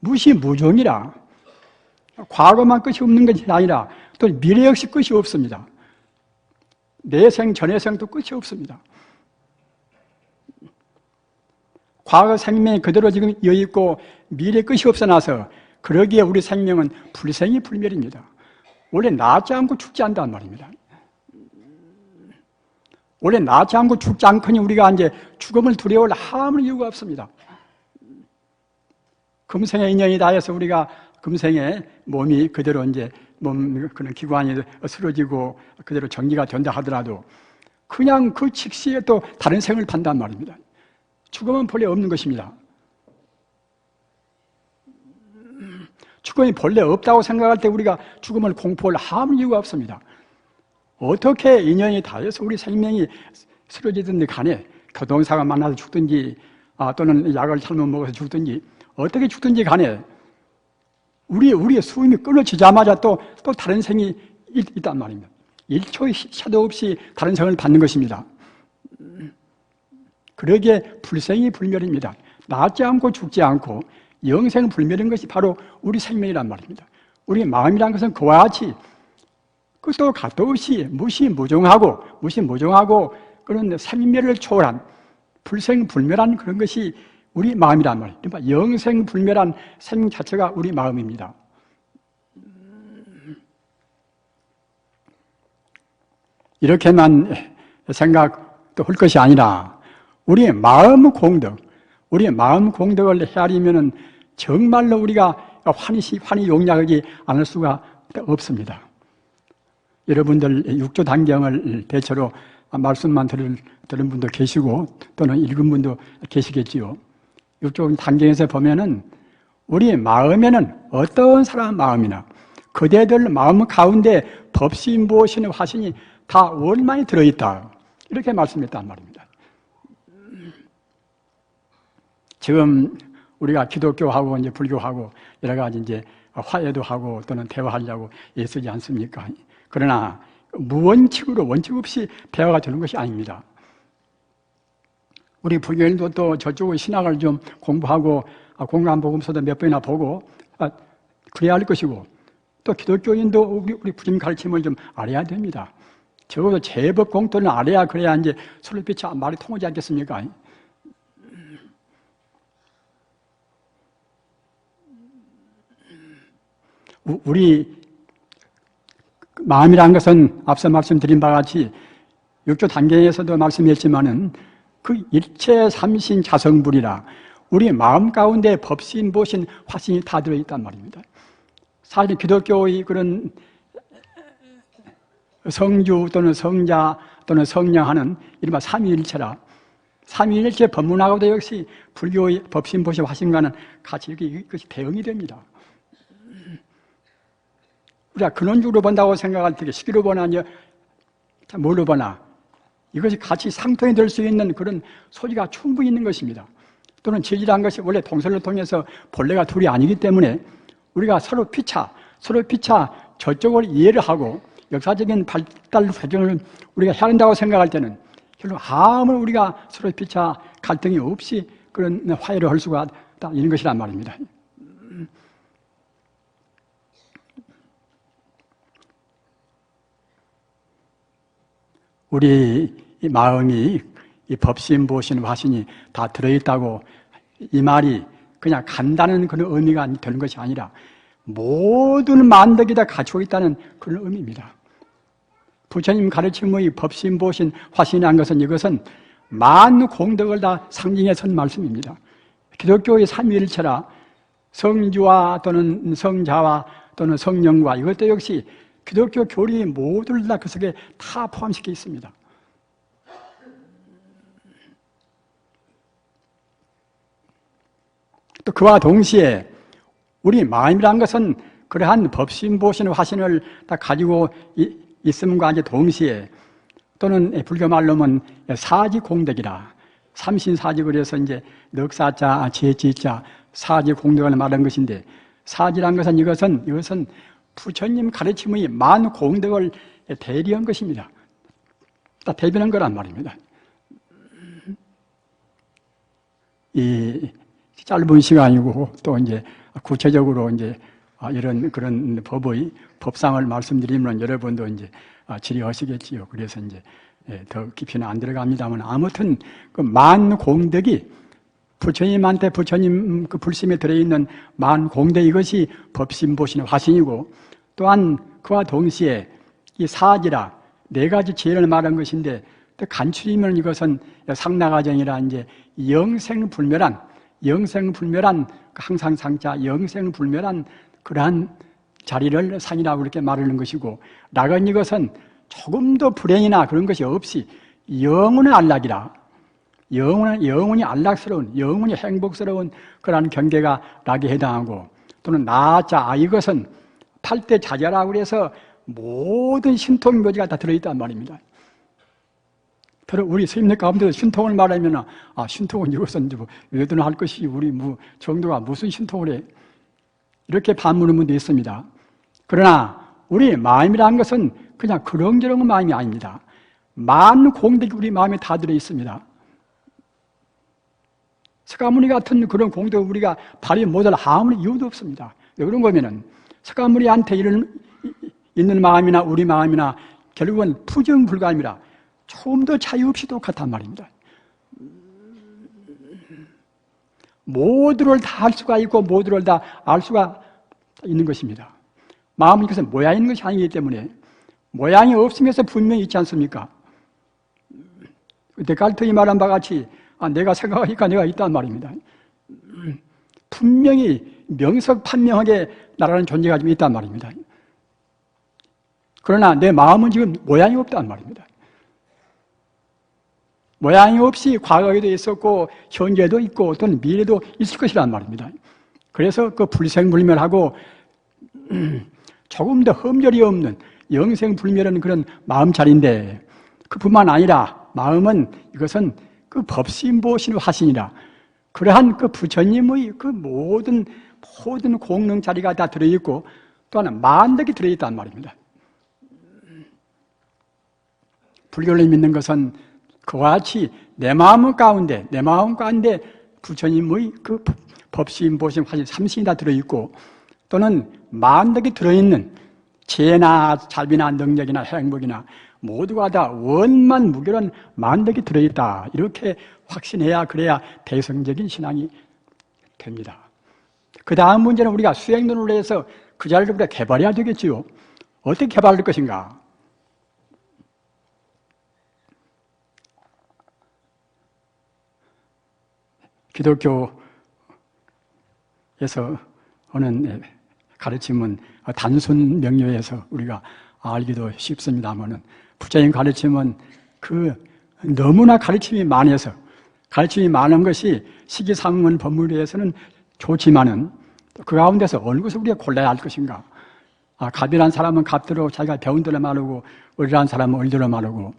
무시무종이라. 과거만 끝이 없는 것이 아니라 또 미래 역시 끝이 없습니다. 내생 전해생도 끝이 없습니다. 과거 생명이 그대로 지금 이어있고 미래 끝이 없어나서 그러기에 우리 생명은 불생이 불멸입니다. 원래 낫지 않고 죽지 않단 말입니다. 원래 낫지 않고 죽지 않거니 우리가 이제 죽음을 두려워할 아무 이유가 없습니다. 금생의 인연이 다해서 우리가 금생의 몸이 그대로 이제 그런 기관이 쓰러지고 그대로 정리가 된다 하더라도 그냥 그 직시에 또 다른 생을 판단 말입니다. 죽음은 본래 없는 것입니다. 죽음이 본래 없다고 생각할 때 우리가 죽음을 공포할 아무 이유가 없습니다. 어떻게 인연이 닿아서 우리 생명이 쓰러지든지 간에 교통사가 만나서 죽든지 또는 약을 잘못 먹어서 죽든지 어떻게 죽든지 간에 우리의 수임이 끊어지자마자 또 다른 생이 있단 말입니다. 1초의 샤도 없이 다른 생을 받는 것입니다. 그러기에 불생이 불멸입니다. 낫지 않고 죽지 않고 영생 불멸인 것이 바로 우리 생명이란 말입니다. 우리 마음이란 것은 그와 같이 끝도 갓도 없이 무시무종하고 그런 생멸을 초월한 불생불멸한 그런 것이 우리 마음이란 말이에요. 그러니까 영생불멸한 생명 자체가 우리 마음입니다. 이렇게만 생각도 할 것이 아니라 우리의 마음 공덕을 헤아리면은 정말로 우리가 환히 용납하지 않을 수가 없습니다. 여러분들 육조 단경을 대체로 말씀만 들은 분도 계시고 또는 읽은 분도 계시겠지요. 육조 단경에서 보면은 우리 마음에는 어떤 사람 마음이나 그대들 마음 가운데 법신보신의 화신이 다 원만히 들어있다. 이렇게 말씀했단 말입니다. 지금 우리가 기독교하고 이제 불교하고 여러 가지 이제 화해도 하고 또는 대화하려고 애쓰지 않습니까? 그러나 무원칙으로 원칙 없이 대화가 되는 것이 아닙니다. 우리 불교인도 또 저쪽의 신학을 좀 공부하고 공간복음서도 몇 번이나 보고 그래야 할 것이고 또 기독교인도 우리 부처님 가르침을 좀 알아야 됩니다. 적어도 제법 공통을 알아야 그래야 이제 서로 빛이 말이 통하지 않겠습니까? 우리 마음이란 것은 앞서 말씀드린 바와 같이 육조 단계에서도 말씀했지만은 그 일체 삼신 자성불이라 우리 마음 가운데 법신, 보신, 화신이 다 들어있단 말입니다. 사실 기독교의 그런 성주 또는 성자 또는 성령하는 이른바 삼위일체라 삼위일체 법문하고도 역시 불교의 법신, 보신, 화신과는 같이 이것이 대응이 됩니다. 우리가 근원적으로 본다고 생각할 때 시기로 보나 뭘로 보나 이것이 같이 상통이 될 수 있는 그런 소지가 충분히 있는 것입니다. 또는 질이라는 것이 원래 동설을 통해서 본래가 둘이 아니기 때문에 우리가 서로 피차 저쪽을 이해를 하고 역사적인 발달 과정을 우리가 해야 한다고 생각할 때는 결국 아무런 우리가 서로 피차 갈등이 없이 그런 화해를 할 수가 있는 것이란 말입니다. 우리 이 마음이 이 법신, 보신, 화신이 다 들어있다고 이 말이 그냥 간다는 그런 의미가 되는 것이 아니라 모든 만덕이 다 갖추고 있다는 그런 의미입니다. 부처님 가르침의 법신, 보신, 화신이라는 것은 이것은 만 공덕을 다 상징해서 한 말씀입니다. 기독교의 삼위일체라 성주와 또는 성자와 또는 성령과 이것도 역시 기독교 교리 모두를 다 그 속에 다 포함시켜 있습니다. 또 그와 동시에 우리 마음이라는 것은 그러한 법신, 보신, 화신을 다 가지고 있음과 동시에 또는 불교 말로는 사지공덕이라 삼신사지 그래서 이제 넉사자, 제지자, 사지공덕을 말한 것인데 사지란 것은 이것은 부처님 가르침의 만 공덕을 대리한 것입니다. 다 대변한 거란 말입니다. 이 짧은 시간이고 또 이제 구체적으로 이제 이런 그런 법상을 말씀드리면 여러분도 이제 질의하시겠지요. 그래서 이제 더 깊이는 안 들어갑니다만 아무튼 그 만 공덕이 부처님한테 부처님 그 불심에 들어있는 만 공덕 이것이 법신, 보신, 화신이고 또한 그와 동시에 이 사지라 네 가지 지혜를 말한 것인데 또 간추리면 이것은 상나가정이라 이제 영생불멸한 항상 상자 영생불멸한 그러한 자리를 상이라고 그렇게 말하는 것이고 락은 이것은 조금도 불행이나 그런 것이 없이 영원의 안락이라 영원히 안락스러운 영원히 행복스러운 그러한 경계가 락에 해당하고 또는 나자 이것은 팔대자자라고 그래서 모든 신통묘지가 다 들어있단 말입니다. 우리 스님들 가운데서 신통을 말하면 신통은 이것은 여든 할 것이 우리 정도가 무슨 신통을 해 이렇게 반문하는 분도 있습니다. 그러나 우리 마음이라는 것은 그냥 그렁저렁한 마음이 아닙니다. 만 공덕이 우리 마음에 다 들어있습니다. 석가모니 같은 그런 공덕을 우리가 발휘 못할 아무런 이유도 없습니다. 왜 그런 거면은 석가모니한테 있는 마음이나 우리 마음이나 결국은 부정불가입니다. 조금 더 차이 없이 똑같단 말입니다. 모두를 다 할 수가 있고 모두를 다 알 수가 있는 것입니다. 마음은 이것은 모여 있는 것이 아니기 때문에 모양이 없으면서 분명히 있지 않습니까? 데카르트의 말한 바와 같이 내가 생각하니까 내가 있단 말입니다. 분명히 명석판명하게 나라는 존재가 좀 있단 말입니다. 그러나 내 마음은 지금 모양이 없단 말입니다. 모양이 없이 과거에도 있었고 현재도 있고 또는 미래도 있을 것이란 말입니다. 그래서 그 불생불멸하고 조금 더 흠결이 없는 영생불멸한 그런 마음자리인데, 그뿐만 아니라 마음은 이것은 그 법신보신의 화신이라 그러한 그 부처님의 그 모든 공능 자리가 다 들어있고 또 하나 만덕이 들어있단 말입니다. 불교를 믿는 것은 그와 같이 내 마음 가운데 부처님의 그 법신보신 화신 삼신이 다 들어있고 또는 만덕이 들어있는 재나 자비나 능력이나 행복이나 모두가 다 원만 무결한 만덕이 들어있다, 이렇게 확신해야 그래야 대성적인 신앙이 됩니다. 그 다음 문제는 우리가 수행론으로 해서 그 자리를 우리가 개발해야 되겠지요. 어떻게 개발할 것인가? 기독교에서 하는 가르침은 단순 명료해서 우리가 알기도 쉽습니다만은, 부처님 가르침은 그 너무나 가르침이 많은 것이 시기상문 법문에서는 좋지만은 그 가운데서 어느 것을 우리가 골라야 할 것인가? 갑이란 사람은 갑대로 자기가 배운 대로 말하고, 을이란 사람은 을대로 말하고,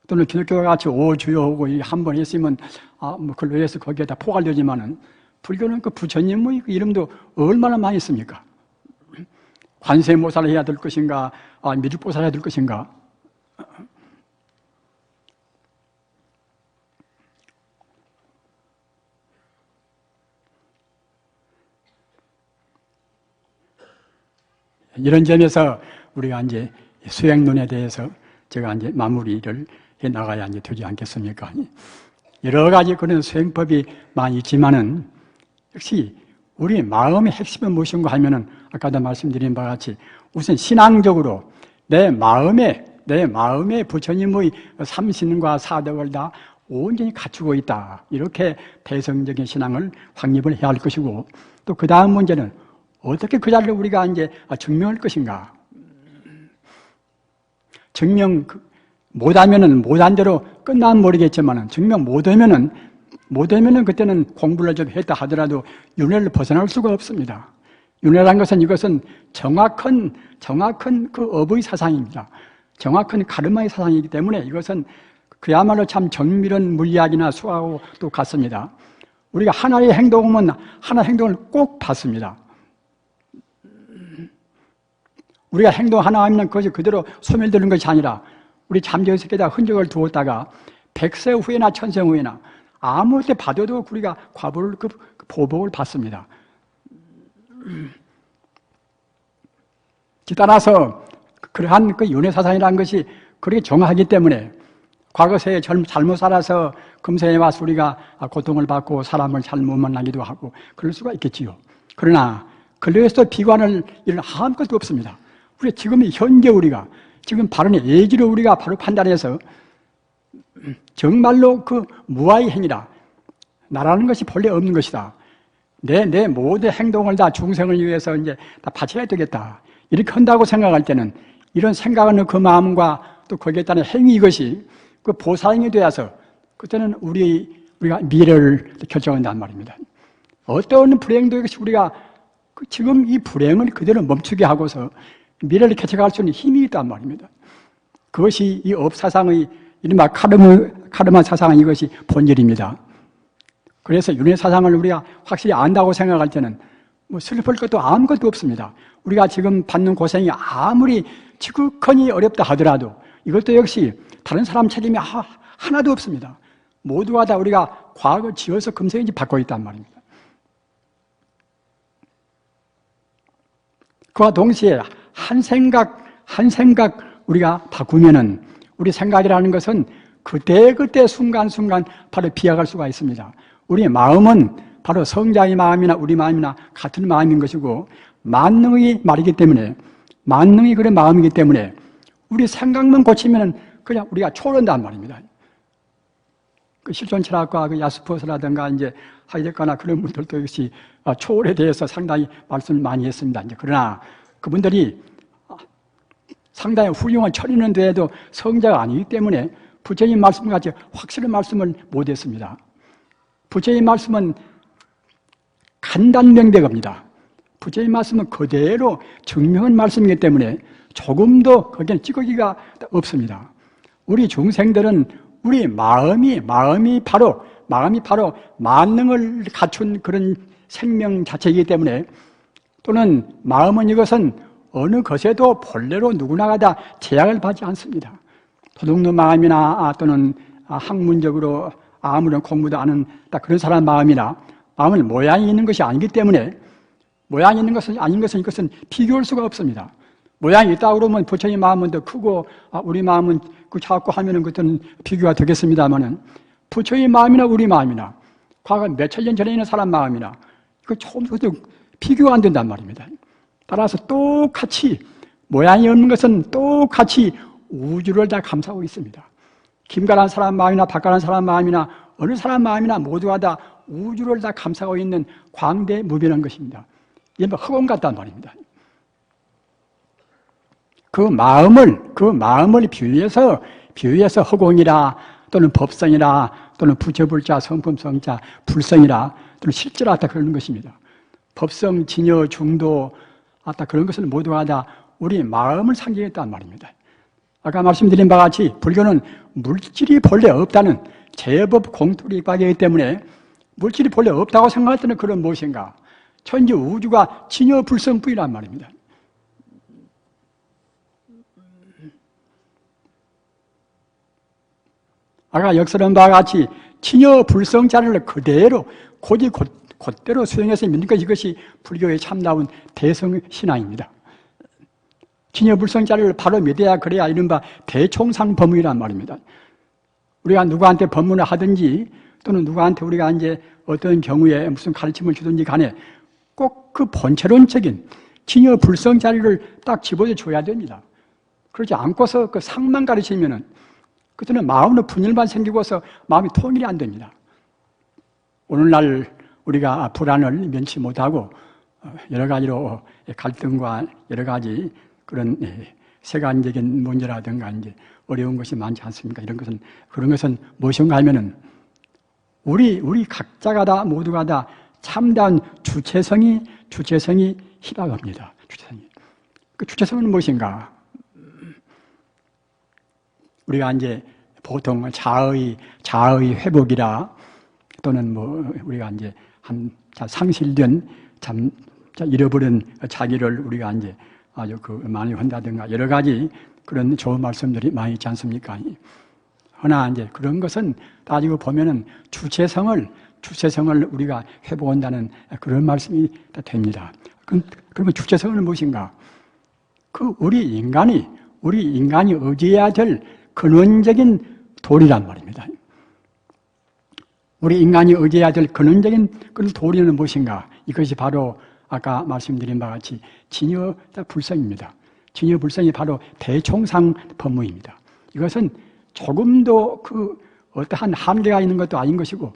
또는 기독교가 같이 오주여하고 한 번 했으면 그걸로 해서 거기에다 포괄되지만은, 불교는 그 부처님의 그 이름도 얼마나 많이 있습니까? 관세모사를 해야 될 것인가, 미륵보살을 해야 될 것인가? 이런 점에서 우리가 이제 수행론에 대해서 제가 이제 마무리를 해 나가야 이제 되지 않겠습니까? 여러 가지 그런 수행법이 많이 있지만은 역시 우리 마음의 핵심은 무엇인가 하면은 아까도 말씀드린 바와 같이 우선 신앙적으로 내 마음에 부처님의 삼신과 사덕을 다 온전히 갖추고 있다, 이렇게 대성적인 신앙을 확립을 해야 할 것이고, 또 그 다음 문제는 어떻게 그 자리를 우리가 이제 증명할 것인가? 증명 못하면은 못한 대로 끝나면 모르겠지만은, 증명 못하면은 그때는 공부를 좀 했다 하더라도 윤회를 벗어날 수가 없습니다. 윤회라는 것은 이것은 정확한 그 업의 사상입니다. 정확한 카르마의 사상이기 때문에 이것은 그야말로 참 정밀한 물리학이나 수학하고 또 같습니다. 우리가 하나의 행동은 하나 행동을 꼭 봤습니다. 우리가 행동 하나 하면 그것이 그대로 소멸되는 것이 아니라 우리 잠재의식에다 흔적을 두었다가 100세 후에나 1000세 후에나 아무 때 봐도 우리가 과보를 그 보복을 받습니다. 따라서 그러한 그 윤회 사상이라는 것이 그렇게 정하기 때문에 과거세에 잘못 살아서 금세에 와서 우리가 고통을 받고 사람을 잘못 만나기도 하고 그럴 수가 있겠지요. 그러나 그래서 비관할 일은 아무것도 없습니다. 우리 지금 현재 우리가 지금 바른 예지로 우리가 바로 판단해서 정말로 그 무아의 행위라, 나라는 것이 본래 없는 것이다, 내 모든 행동을 다 중생을 위해서 이제 다 바쳐야 되겠다, 이렇게 한다고 생각할 때는 이런 생각하는 그 마음과 또 거기에 따른 행위, 이것이 그 보살행이 되어서 그때는 우리가 미래를 결정한단 말입니다. 어떤 불행도 이것이 우리가 지금 이 불행을 그대로 멈추게 하고서 미래를 개척할 수 있는 힘이 있단 말입니다. 그것이 이 업사상의 이른바 카르마 사상은 이것이 본질입니다. 그래서 윤회 사상을 우리가 확실히 안다고 생각할 때는 뭐 슬플 것도 아무것도 없습니다. 우리가 지금 받는 고생이 아무리 지극히 어렵다 하더라도 이것도 역시 다른 사람 책임이 하나도 없습니다. 모두가 다 우리가 과거 지어서 금세 이제 받고 있단 말입니다. 그와 동시에 한 생각 우리가 바꾸면은 우리 생각이라는 것은 그때 순간순간 바로 비약할 수가 있습니다. 우리의 마음은 바로 성자의 마음이나 우리 마음이나 같은 마음인 것이고 만능의 말이기 때문에 만능이 그런 마음이기 때문에 우리 생각만 고치면 그냥 우리가 초월한단 말입니다. 그 실존철학과 그 야스퍼스라든가 이제 하이데거나 그런 분들도 역시 초월에 대해서 상당히 말씀을 많이 했습니다. 이제 그러나 그분들이 상당히 훌륭한 철이는 돼도 성자가 아니기 때문에 부처님 말씀같이 확실한 말씀을 못했습니다. 부처님 말씀은 간단명백합니다. 부처님 말씀은 그대로 증명한 말씀이기 때문에 조금도 거기에 찌꺼기가 없습니다. 우리 중생들은 우리 마음이 바로 만능을 갖춘 그런 생명 자체이기 때문에, 또는 마음은 이것은 어느 것에도 본래로 누구나가 다 제약을 받지 않습니다. 도둑놈 마음이나 또는 학문적으로 아무런 공부도 안 하는 딱 그런 사람 마음이나 마음은 모양이 있는 것이 아니기 때문에, 모양이 있는 것은 아닌 것은 이것은 비교할 수가 없습니다. 모양이 있다고 그러면 부처님 마음은 더 크고 우리 마음은 그 작고 하면은 그것은 비교가 되겠습니다만은, 부처님 마음이나 우리 마음이나 과거 몇천 년 전에 있는 사람 마음이나 그 조금도 비교가 안 된단 말입니다. 따라서 똑같이 모양이 없는 것은 똑같이 우주를 다 감싸고 있습니다. 김가란 사람 마음이나 박가란 사람 마음이나 어느 사람 마음이나 모두가 다 우주를 다 감싸고 있는 광대무변한 것입니다. 이게 흑원 같단 말입니다. 그 마음을 비유해서 허공이라 또는 법성이라 또는 부처불자, 성품성자, 불성이라 또는 실제라 다 그러는 것입니다. 법성, 진여, 중도 그런 것을 모두가 다 우리 마음을 상징했단 말입니다. 아까 말씀드린 바와 같이 불교는 물질이 본래 없다는 제법 공투리 과계이기 때문에 물질이 본래 없다고 생각할 때는 그런 무엇인가? 천지 우주가 진여 불성뿐이란 말입니다. 아까 역설한 바와 같이 진여 불성자를 그대로 곧대로 수행해서 믿는 것, 이것이 불교의 참다운 대성신앙입니다. 진여 불성자를 바로 믿어야 그래야 이른바 대총상 법문이란 말입니다. 우리가 누구한테 법문을 하든지 또는 누구한테 우리가 이제 어떤 경우에 무슨 가르침을 주든지 간에 꼭 그 본체론적인 진여 불성자리를 딱 집어서 줘야 됩니다. 그러지 않고서 그 상만 가르치면은 그때는 마음으로 분열만 생기고서 마음이 통일이 안 됩니다. 오늘날 우리가 불안을 면치 못하고 여러 가지로 갈등과 여러 가지 그런 세간적인 문제라든가 이제 어려운 것이 많지 않습니까? 그런 것은 무엇인가 하면은 우리 각자가 다 모두가 다 참다운 주체성이 희박합니다. 그 주체성은 무엇인가? 우리가 이제 보통 자의 회복이라 또는 우리가 이제 상실된 잃어버린 자기를 우리가 이제 아주 많이 한다든가 여러 가지 그런 좋은 말씀들이 많이 있지 않습니까? 허나 이제 그런 것은 따지고 보면은 주체성을 우리가 회복한다는 그런 말씀이 됩니다. 그러면 주체성은 무엇인가? 우리 인간이 의지해야 될 근원적인 도리란 말입니다. 우리 인간이 의지해야 될 근원적인 그런 도리는 무엇인가? 이것이 바로 아까 말씀드린 바와 같이 진여 불성입니다. 진여 불성이 바로 대총상 법문입니다. 이것은 조금도 어떠한 한계가 있는 것도 아닌 것이고,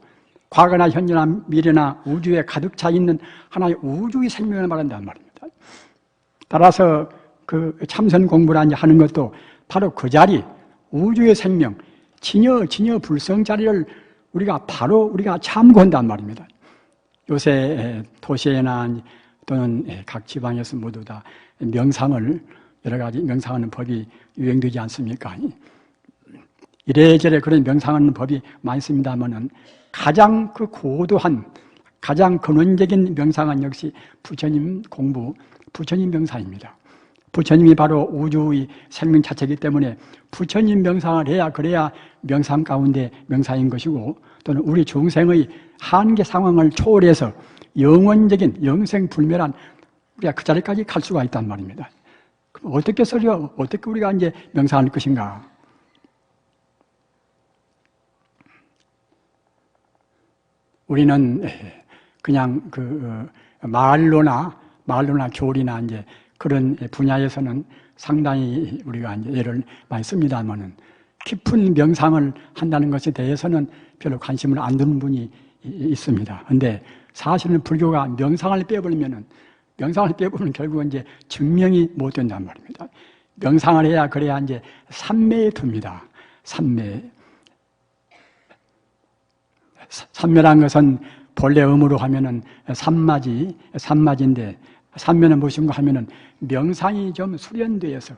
과거나 현재나 미래나 우주에 가득 차 있는 하나의 우주의 생명을 말한다는 말입니다. 따라서 그 참선 공부를 하는 것도 바로 그 자리, 우주의 생명, 진여 불성 자리를 우리가 참고한단 말입니다. 요새 도시에나 또는 각 지방에서 모두 다 여러 가지 명상하는 법이 유행되지 않습니까? 이래저래 그런 명상하는 법이 많습니다만은 가장 고도한, 가장 근원적인 명상은 역시 부처님 공부, 부처님 명상입니다. 부처님이 바로 우주의 생명 자체이기 때문에 부처님 명상을 그래야 명상 가운데 명상인 것이고, 또는 우리 중생의 한계 상황을 초월해서 영원적인 영생불멸한 우리가 그 자리까지 갈 수가 있단 말입니다. 그럼 어떻게 우리가 이제 명상할 것인가? 우리는 그냥 말로나 교리나 이제 그런 분야에서는 상당히 우리가 이제 예를 많이 씁니다만은 깊은 명상을 한다는 것에 대해서는 별로 관심을 안 두는 분이 있습니다. 근데 사실은 불교가 명상을 빼버리면 결국은 이제 증명이 못 된단 말입니다. 명상을 해야 그래야 이제 삼매에 듭니다. 삼매란 것은 본래 의무로 하면은 삼마지인데 삼매는 무엇인가 하면은 명상이 좀 수련되어서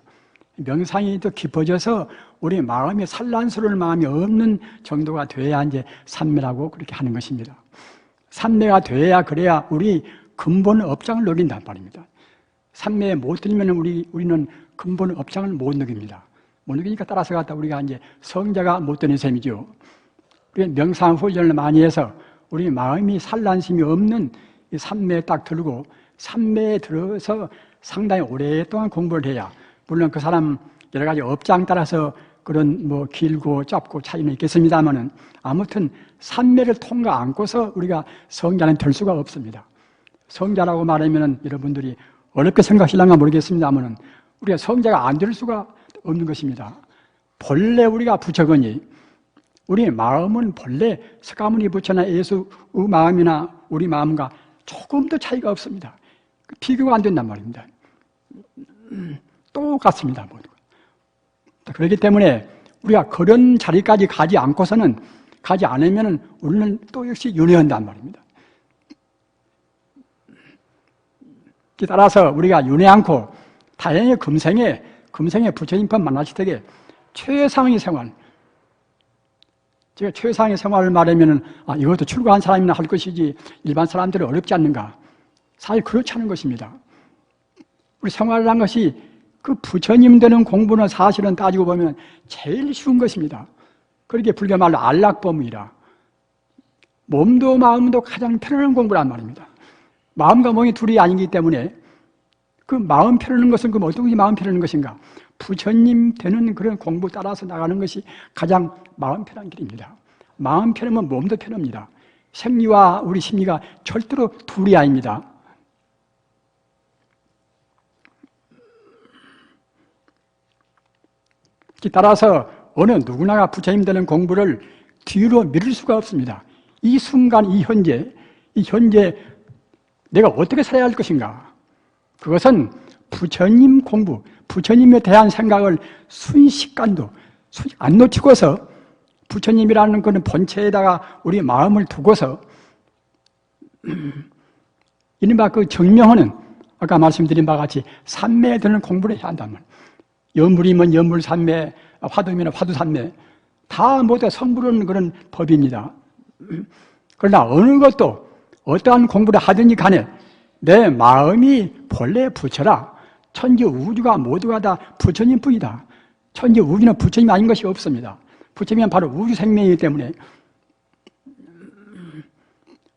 명상이 더 깊어져서 우리 마음이 산란스러울 마음이 없는 정도가 돼야 이제 삼매라고 그렇게 하는 것입니다. 삼매가 돼야 그래야 우리 근본 업장을 누린단 말입니다. 삼매에 못 들면 우리는 근본 업장을 못 누립니다. 못 누리니까 따라서 갖다 우리가 이제 성자가 못 되는 셈이죠. 우리 명상 훈련을 많이 해서 우리 마음이 산란심이 없는 이 삼매에 딱 들고 삼매에 들어서 상당히 오랫동안 공부를 해야, 물론 그 사람 여러 가지 업장 따라서 그런 뭐 길고 짧고 차이는 있겠습니다만은 아무튼 삼매를 통과 않고서 우리가 성자는 될 수가 없습니다. 성자라고 말하면은 여러분들이 어렵게 생각하실랑가 모르겠습니다만은 우리가 성자가 안 될 수가 없는 것입니다. 본래 우리가 부처거니 우리 마음은 본래 석가모니 부처나 예수의 마음이나 우리 마음과 조금도 차이가 없습니다. 비교가 안 된단 말입니다. 똑같습니다. 모두. 그렇기 때문에 우리가 그런 자리까지 가지 않으면 우리는 또 역시 윤회한단 말입니다. 따라서 우리가 윤회 않고 다행히 금생에 부처님과 만나실 때에 최상의 생활, 제가 최상의 생활을 말하면 이것도 출가한 사람이나 할 것이지 일반 사람들은 어렵지 않는가? 사실 그렇지 않은 것입니다. 우리 생활이라는 것이 그 부처님 되는 공부는 사실은 따지고 보면 제일 쉬운 것입니다. 그렇게 불교 말로 안락범이라. 몸도 마음도 가장 편안한 공부란 말입니다. 마음과 몸이 둘이 아니기 때문에 그 마음 편안한 것은 그 어떤 것이 마음 편안한 것인가? 부처님 되는 그런 공부 따라서 나가는 것이 가장 마음 편한 길입니다. 마음 편하면 몸도 편합니다. 생리와 우리 심리가 절대로 둘이 아닙니다. 따라서 어느 누구나가 부처님 되는 공부를 뒤로 미룰 수가 없습니다. 이 순간, 이 현재 내가 어떻게 살아야 할 것인가? 그것은 부처님 공부, 부처님에 대한 생각을 순식간도 안 놓치고서 부처님이라는 그런 본체에다가 우리 마음을 두고서 이른바 그 정명하는 아까 말씀드린 바와 같이 삼매에 드는 공부를 해야 한단 말이에요. 연물이면 연물 삼매, 화두면 화두 삼매, 다 모두 성부르는 그런 법입니다. 그러나 어느 것도 어떠한 공부를 하든지 간에 내 마음이 본래 부처라. 천지 우주가 모두가 다 부처님 뿐이다. 천지 우주는 부처님 아닌 것이 없습니다. 부처님은 바로 우주 생명이기 때문에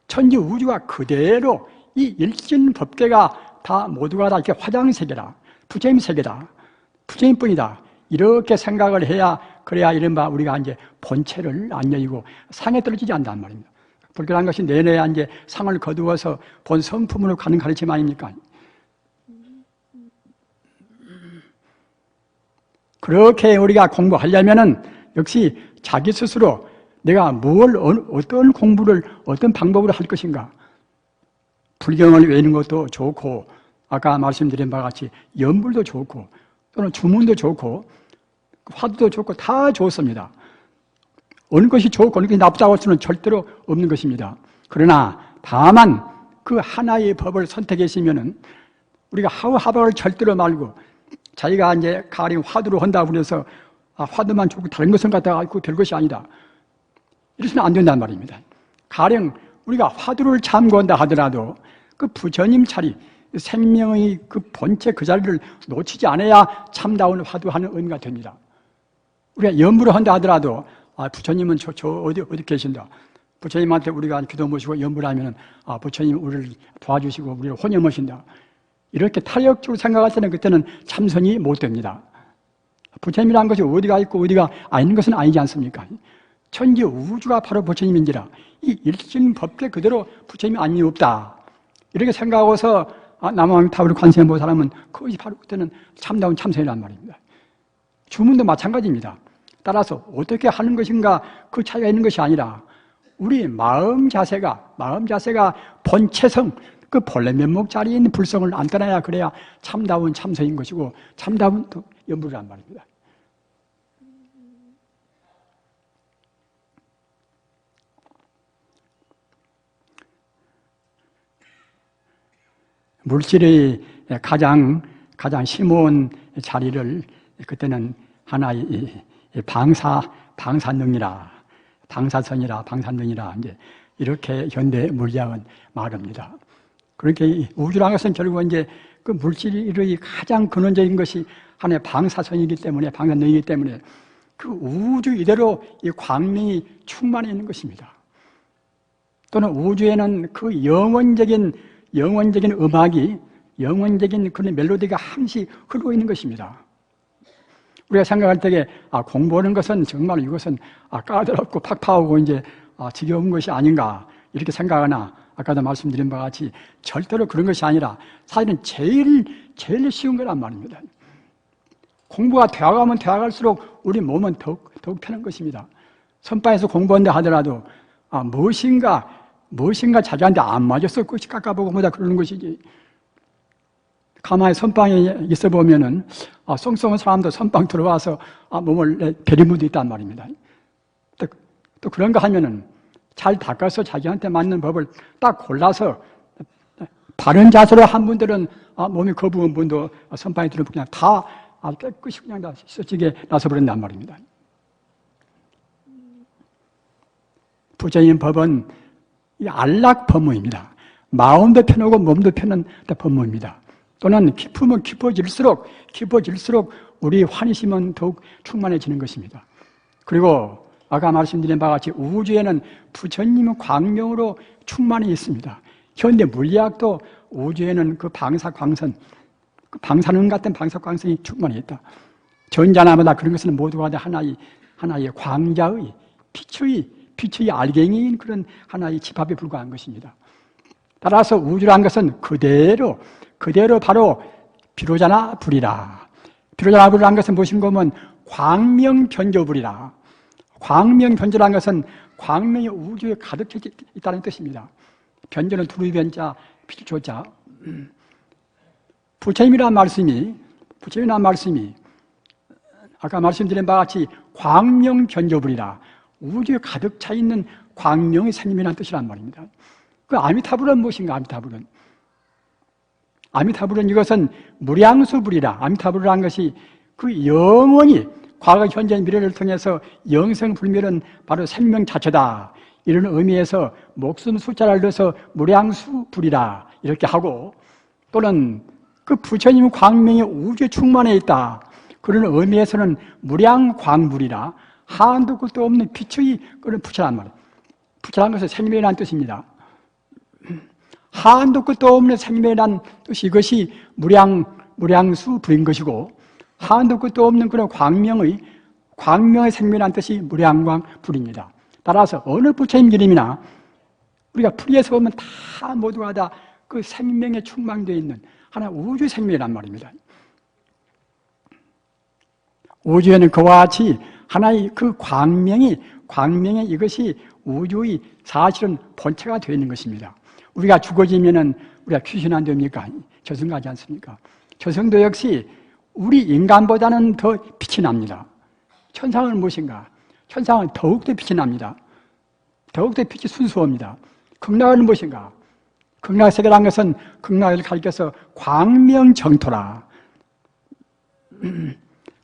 천지 우주가 그대로 이 일진 법계가 다 모두가 다 이렇게 화장세계라. 부처님 세계다. 부처님 뿐이다. 이렇게 생각을 해야 그래야 이른바 우리가 이제 본체를 안 여의고 상에 떨어지지 않는단 말입니다. 불교라는 것이 내내 이제 상을 거두어서 본 성품으로 가는 가르침 아닙니까? 그렇게 우리가 공부하려면은 역시 자기 스스로 내가 어떤 공부를, 어떤 방법으로 할 것인가. 불경을 외우는 것도 좋고, 아까 말씀드린 바와 같이 연불도 좋고, 또는 주문도 좋고, 화두도 좋고, 다 좋습니다. 어느 것이 좋고 어느 것이 나쁘다고 할 수는 절대로 없는 것입니다. 그러나 다만 그 하나의 법을 선택했으면은 우리가 하하박을 절대로 말고 자기가 이제 가령 화두로 한다고 그래서 화두만 좋고 다른 것은 갖다가 그 별것이 아니다. 이래서는 안 된단 말입니다. 가령 우리가 화두를 참고한다 하더라도 그 부처님 자리, 생명의 그 본체 그 자리를 놓치지 않아야 참다운 화두하는 의미가 됩니다. 우리가 연부를 한다 하더라도 부처님은 저 어디 계신다. 부처님한테 우리가 기도 모시고 연부를 하면은 부처님 우리를 도와주시고 우리를 혼여모신다. 이렇게 탄력적으로 생각할 때는 그때는 참선이 못 됩니다. 부처님이라는 것이 어디가 있고 어디가 아닌 것은 아니지 않습니까? 천지 우주가 바로 부처님인지라 이 일진 법계 그대로 부처님이 아니 없다. 이렇게 생각하고서 남왕타불 관세음보 사람은 그것이 바로 그때는 참다운 참선이란 말입니다. 주문도 마찬가지입니다. 따라서 어떻게 하는 것인가 그 차이가 있는 것이 아니라 우리 마음 자세가 본체성, 그 본래 면목 자리에 있는 불성을 안 떠나야 그래야 참다운 참선인 것이고 참다운 또 염불이란 말입니다. 물질의 가장 심오한 자리를 그때는 하나의 방사능이라, 방사선이라 이제 이렇게 현대 물리학은 말합니다. 그렇게 우주라는 것은 결국 이제 그 물질의 가장 근원적인 것이 하나의 방사선이기 때문에, 방사능이기 때문에 그 우주 이대로 이 광명이 충만해 있는 것입니다. 또는 우주에는 그 영원적인 음악이, 영원적인 그런 멜로디가 항시 흐르고 있는 것입니다. 우리가 생각할 때에 공부하는 것은 정말 이것은 까다롭고 팍팍하고 이제 지겨운 것이 아닌가 이렇게 생각하나, 아까도 말씀드린 바와 같이 절대로 그런 것이 아니라 사실은 제일 쉬운 거란 말입니다. 공부가 되어가면 되어갈수록 우리 몸은 더욱 편한 것입니다. 선방에서 공부한다 하더라도 무엇인가 자기한테 안 맞았어 그것이 깎아보고 뭐다 그러는 것이지, 가만히 선방에 있어 보면은 썽썽한 사람도 선방 들어와서 몸을 베리무도 있단 말입니다. 또 그런가 하면은 잘 닦아서 자기한테 맞는 법을 딱 골라서 바른 자세로 한 분들은 몸이 거부한 분도 선방에 들어오면 그냥 다 깨끗이 그냥 다 씻어지게 나서버린단 말입니다. 부처님 법은 이 안락법문입니다. 마음도 편하고 몸도 편한 법문입니다. 또는 깊으면 깊어질수록 우리 환희심은 더욱 충만해지는 것입니다. 그리고 아까 말씀드린 바와 같이 우주에는 부처님의 광명으로 충만해 있습니다. 현대 물리학도 우주에는 그 방사광선, 그 방사능 같은 방사광선이 충만해 있다. 전자나마다 그런 것은 모두가 다 하나의 광자의 빛의 알갱이인 그런 하나의 집합에 불과한 것입니다. 따라서 우주라는 것은 그대로 바로 비로자나 불이라. 비로자나 불이라는 것은 무엇인가 하면 광명변조불이라. 광명변조라는 것은 광명이 우주에 가득 차 있다는 뜻입니다. 변조는 두루이 변자, 필조자. 부처님이라는 말씀이 아까 말씀드린 바와 같이 광명변조불이라. 우주에 가득 차 있는 광명의 생명이라는 뜻이란 말입니다. 그 아미타불은 무엇인가? 아미타불은 이것은 무량수불이라. 아미타불이라는 것이 그 영원히 과거, 현재, 미래를 통해서 영생불멸은 바로 생명 자체다. 이런 의미에서 목숨 숫자를 넣어서 무량수불이라 이렇게 하고, 또는 그 부처님의 광명이 우주에 충만해 있다. 그런 의미에서는 무량광불이라. 한도 끝도 없는 빛의 그런 부처란 말이에요. 부처란 것은 생명이라는 뜻입니다. 한도 끝도 없는 생명이라는 뜻이 이것이 무량수불인 것이고, 한도 끝도 없는 그런 광명의 생명이라는 뜻이 무량광불입니다. 따라서 어느 부처님 이름이나 우리가 풀이해서 보면 다 모두가 다 그 생명에 충만되어 있는 하나 우주 생명이란 말입니다. 우주에는 그와 같이 하나의 그 광명이 이것이 우주의 사실은 본체가 되어 있는 것입니다. 우리가 죽어지면은 우리가 귀신 안 됩니까? 저승 가지 않습니까? 저승도 역시 우리 인간보다는 더 빛이 납니다. 천상은 무엇인가? 천상은 더욱더 빛이 납니다. 더욱더 빛이 순수합니다. 극락은 무엇인가? 극락세계라는 것은 극락을 가리켜서 광명정토라.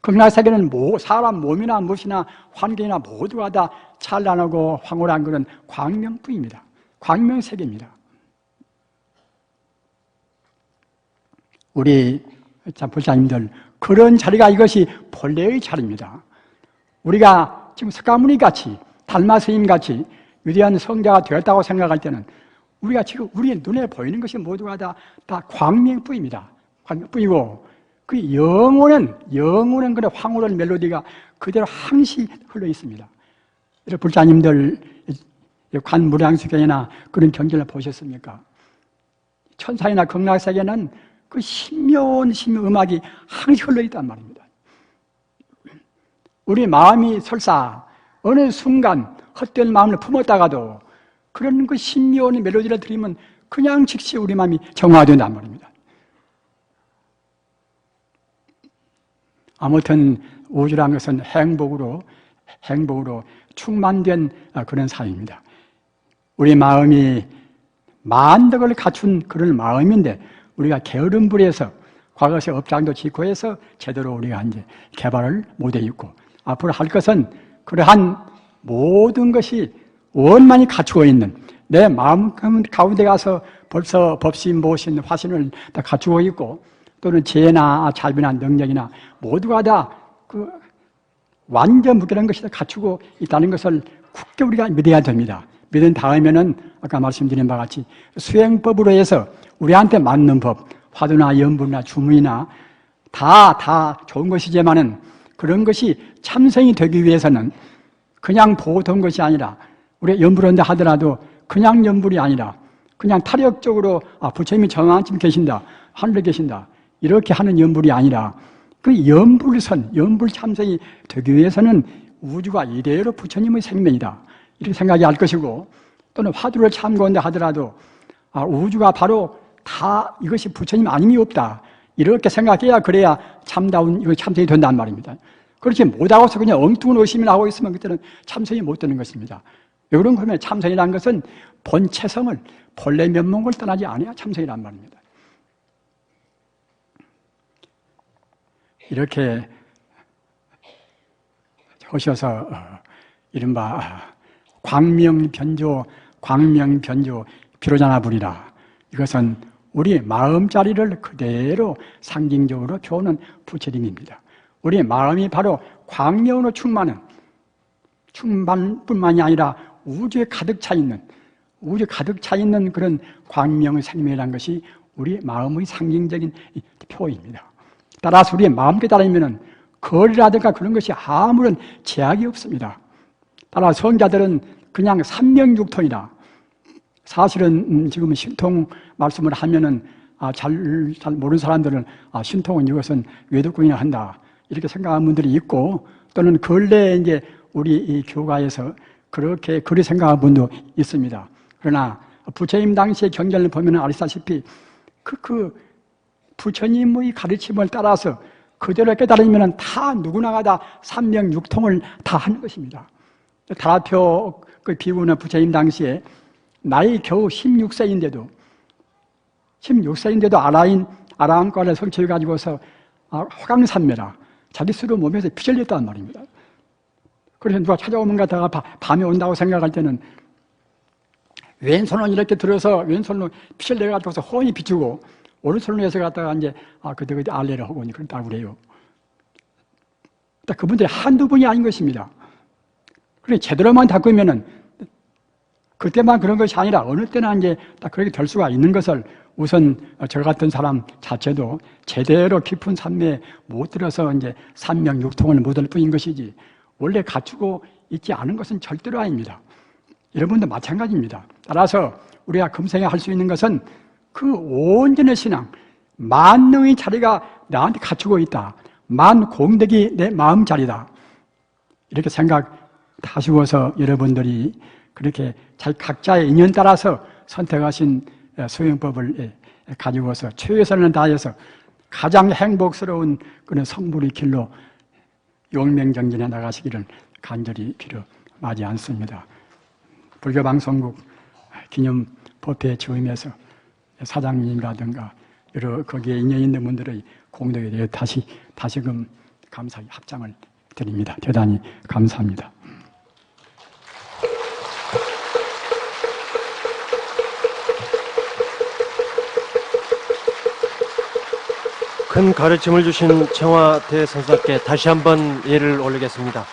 극락세계는 사람 몸이나 무엇이나 환경이나 모두가 다 찬란하고 황홀한 그런 광명뿐입니다. 광명세계입니다. 우리 불사님들, 그런 자리가 이것이 본래의 자리입니다. 우리가 지금 석가모니 같이, 달마 스님 같이 위대한 성자가 되었다고 생각할 때는 우리가 지금 우리의 눈에 보이는 것이 모두가 다 광명뿐입니다. 광명뿐이고, 그 영원한 그런 황홀한 멜로디가 그대로 항시 흘러 있습니다. 이런 불자님들 관무량수경이나 그런 경전을 보셨습니까? 천상이나 극락세계는 그 신묘한 음악이 항시 흘러있단 말입니다. 우리 마음이 설사 어느 순간 헛된 마음을 품었다가도 그런 그 신묘한 멜로디를 들으면 그냥 즉시 우리 마음이 정화된단 말입니다. 아무튼 우주란 것은 행복으로 충만된 그런 삶입니다. 우리 마음이 만덕을 갖춘 그런 마음인데 우리가 게으름 부려서 과거의 업장도 짓고 해서 제대로 우리가 이제 개발을 못해 있고 앞으로 할 것은 그러한 모든 것이 원만히 갖추고 있는 내 마음 가운데 가서 벌써 법신, 모신, 화신을 다 갖추고 있고 또는 지혜나 자비나 능력이나 모두가 다 그 완전 무결한 것이 다 갖추고 있다는 것을 굳게 우리가 믿어야 됩니다. 믿은 다음에는 아까 말씀드린 바와 같이 수행법으로 해서 우리한테 맞는 법, 화두나 연불이나 주문이나 다 좋은 것이지만은 그런 것이 참선이 되기 위해서는 그냥 보통 것이 아니라 우리 연불한다 하더라도 그냥 연불이 아니라 그냥 타력적으로 부처님이 정한쯤 계신다, 하늘에 계신다 이렇게 하는 연불이 아니라 그 연불 참선이 되기 위해서는 우주가 이대로 부처님의 생명이다 이렇게 생각해야 할 것이고 또는 화두를 참고한다 하더라도 우주가 바로 다 이것이 부처님 아님이 없다 이렇게 생각해야 그래야 참다운 이거 참선이 된단 말입니다. 그렇게 못하고서 그냥 엉뚱한 의심을 하고 있으면 그때는 참선이 못 되는 것입니다. 왜 그런 거면 참선이라는 것은 본체성을 본래 면목을 떠나지 않아야 참선이란 말입니다. 이렇게 하셔서 이른바 광명변조 비로자나 부리라. 이것은 우리 마음자리를 그대로 상징적으로 표하는 부처님입니다. 우리 마음이 바로 광명으로 충만뿐만이 아니라 우주에 가득 차 있는 그런 광명의 생명이라는 것이 우리 마음의 상징적인 표입니다. 따라서 우리의 마음께 따르면 거리라든가 그런 것이 아무런 제약이 없습니다. 따라 성자들은 그냥 삼명육통이다. 사실은 지금 신통 말씀을 하면은 잘 모르는 사람들은 신통은 이것은 외도꾼이나 한다 이렇게 생각하는 분들이 있고 또는 근래에 이제 우리 이 교가에서 그렇게 생각하는 분도 있습니다. 그러나 부처님 당시의 경전을 보면 아시다시피 그 부처님의 가르침을 따라서 그대로 깨달으면 다 누구나가 다 삼명육통을 다 하는 것입니다. 다라표 그 비구는 부처님 당시에 나이 겨우 16세인데도 아라함과를 성취해가지고서 화강산매라 자기 스스로 몸에서 피를 냈단 말입니다. 그래서 누가 찾아오면 가다가 밤에 온다고 생각할 때는 왼손을 이렇게 들어서 왼손으로 피를 내가지고서 훤히 비추고 오른손으로 해서 갔다가 이제 그때 알레를 하고 그런다고 그래요. 그분들이 한두 분이 아닌 것입니다. 그래 제대로만 닦으면은 그때만 그런 것이 아니라 어느 때나 이제 딱 그렇게 될 수가 있는 것을 우선 저 같은 사람 자체도 제대로 깊은 산매에 못 들어서 이제 삼명육통을 못 얻을 뿐인 것이지 원래 갖추고 있지 않은 것은 절대로 아닙니다. 여러분도 마찬가지입니다. 따라서 우리가 금생에 할 수 있는 것은 그 온전한 신앙, 만능의 자리가 나한테 갖추고 있다. 만공덕이 내 마음 자리다. 이렇게 생각하시고서 여러분들이 그렇게 자기 각자의 인연 따라서 선택하신 수행법을 가지고서 최선을 다해서 가장 행복스러운 그런 성불의 길로 용맹정진해 나가시기를 간절히 빌어마지 않습니다. 불교방송국 기념 법회에 처음에서 사장님이라든가 여러 거기에 인연 있는 분들의 공덕에 대해 다시금 감사의 합장을 드립니다. 대단히 감사합니다. 큰 가르침을 주신 청화 대선사께 다시 한번 예를 올리겠습니다.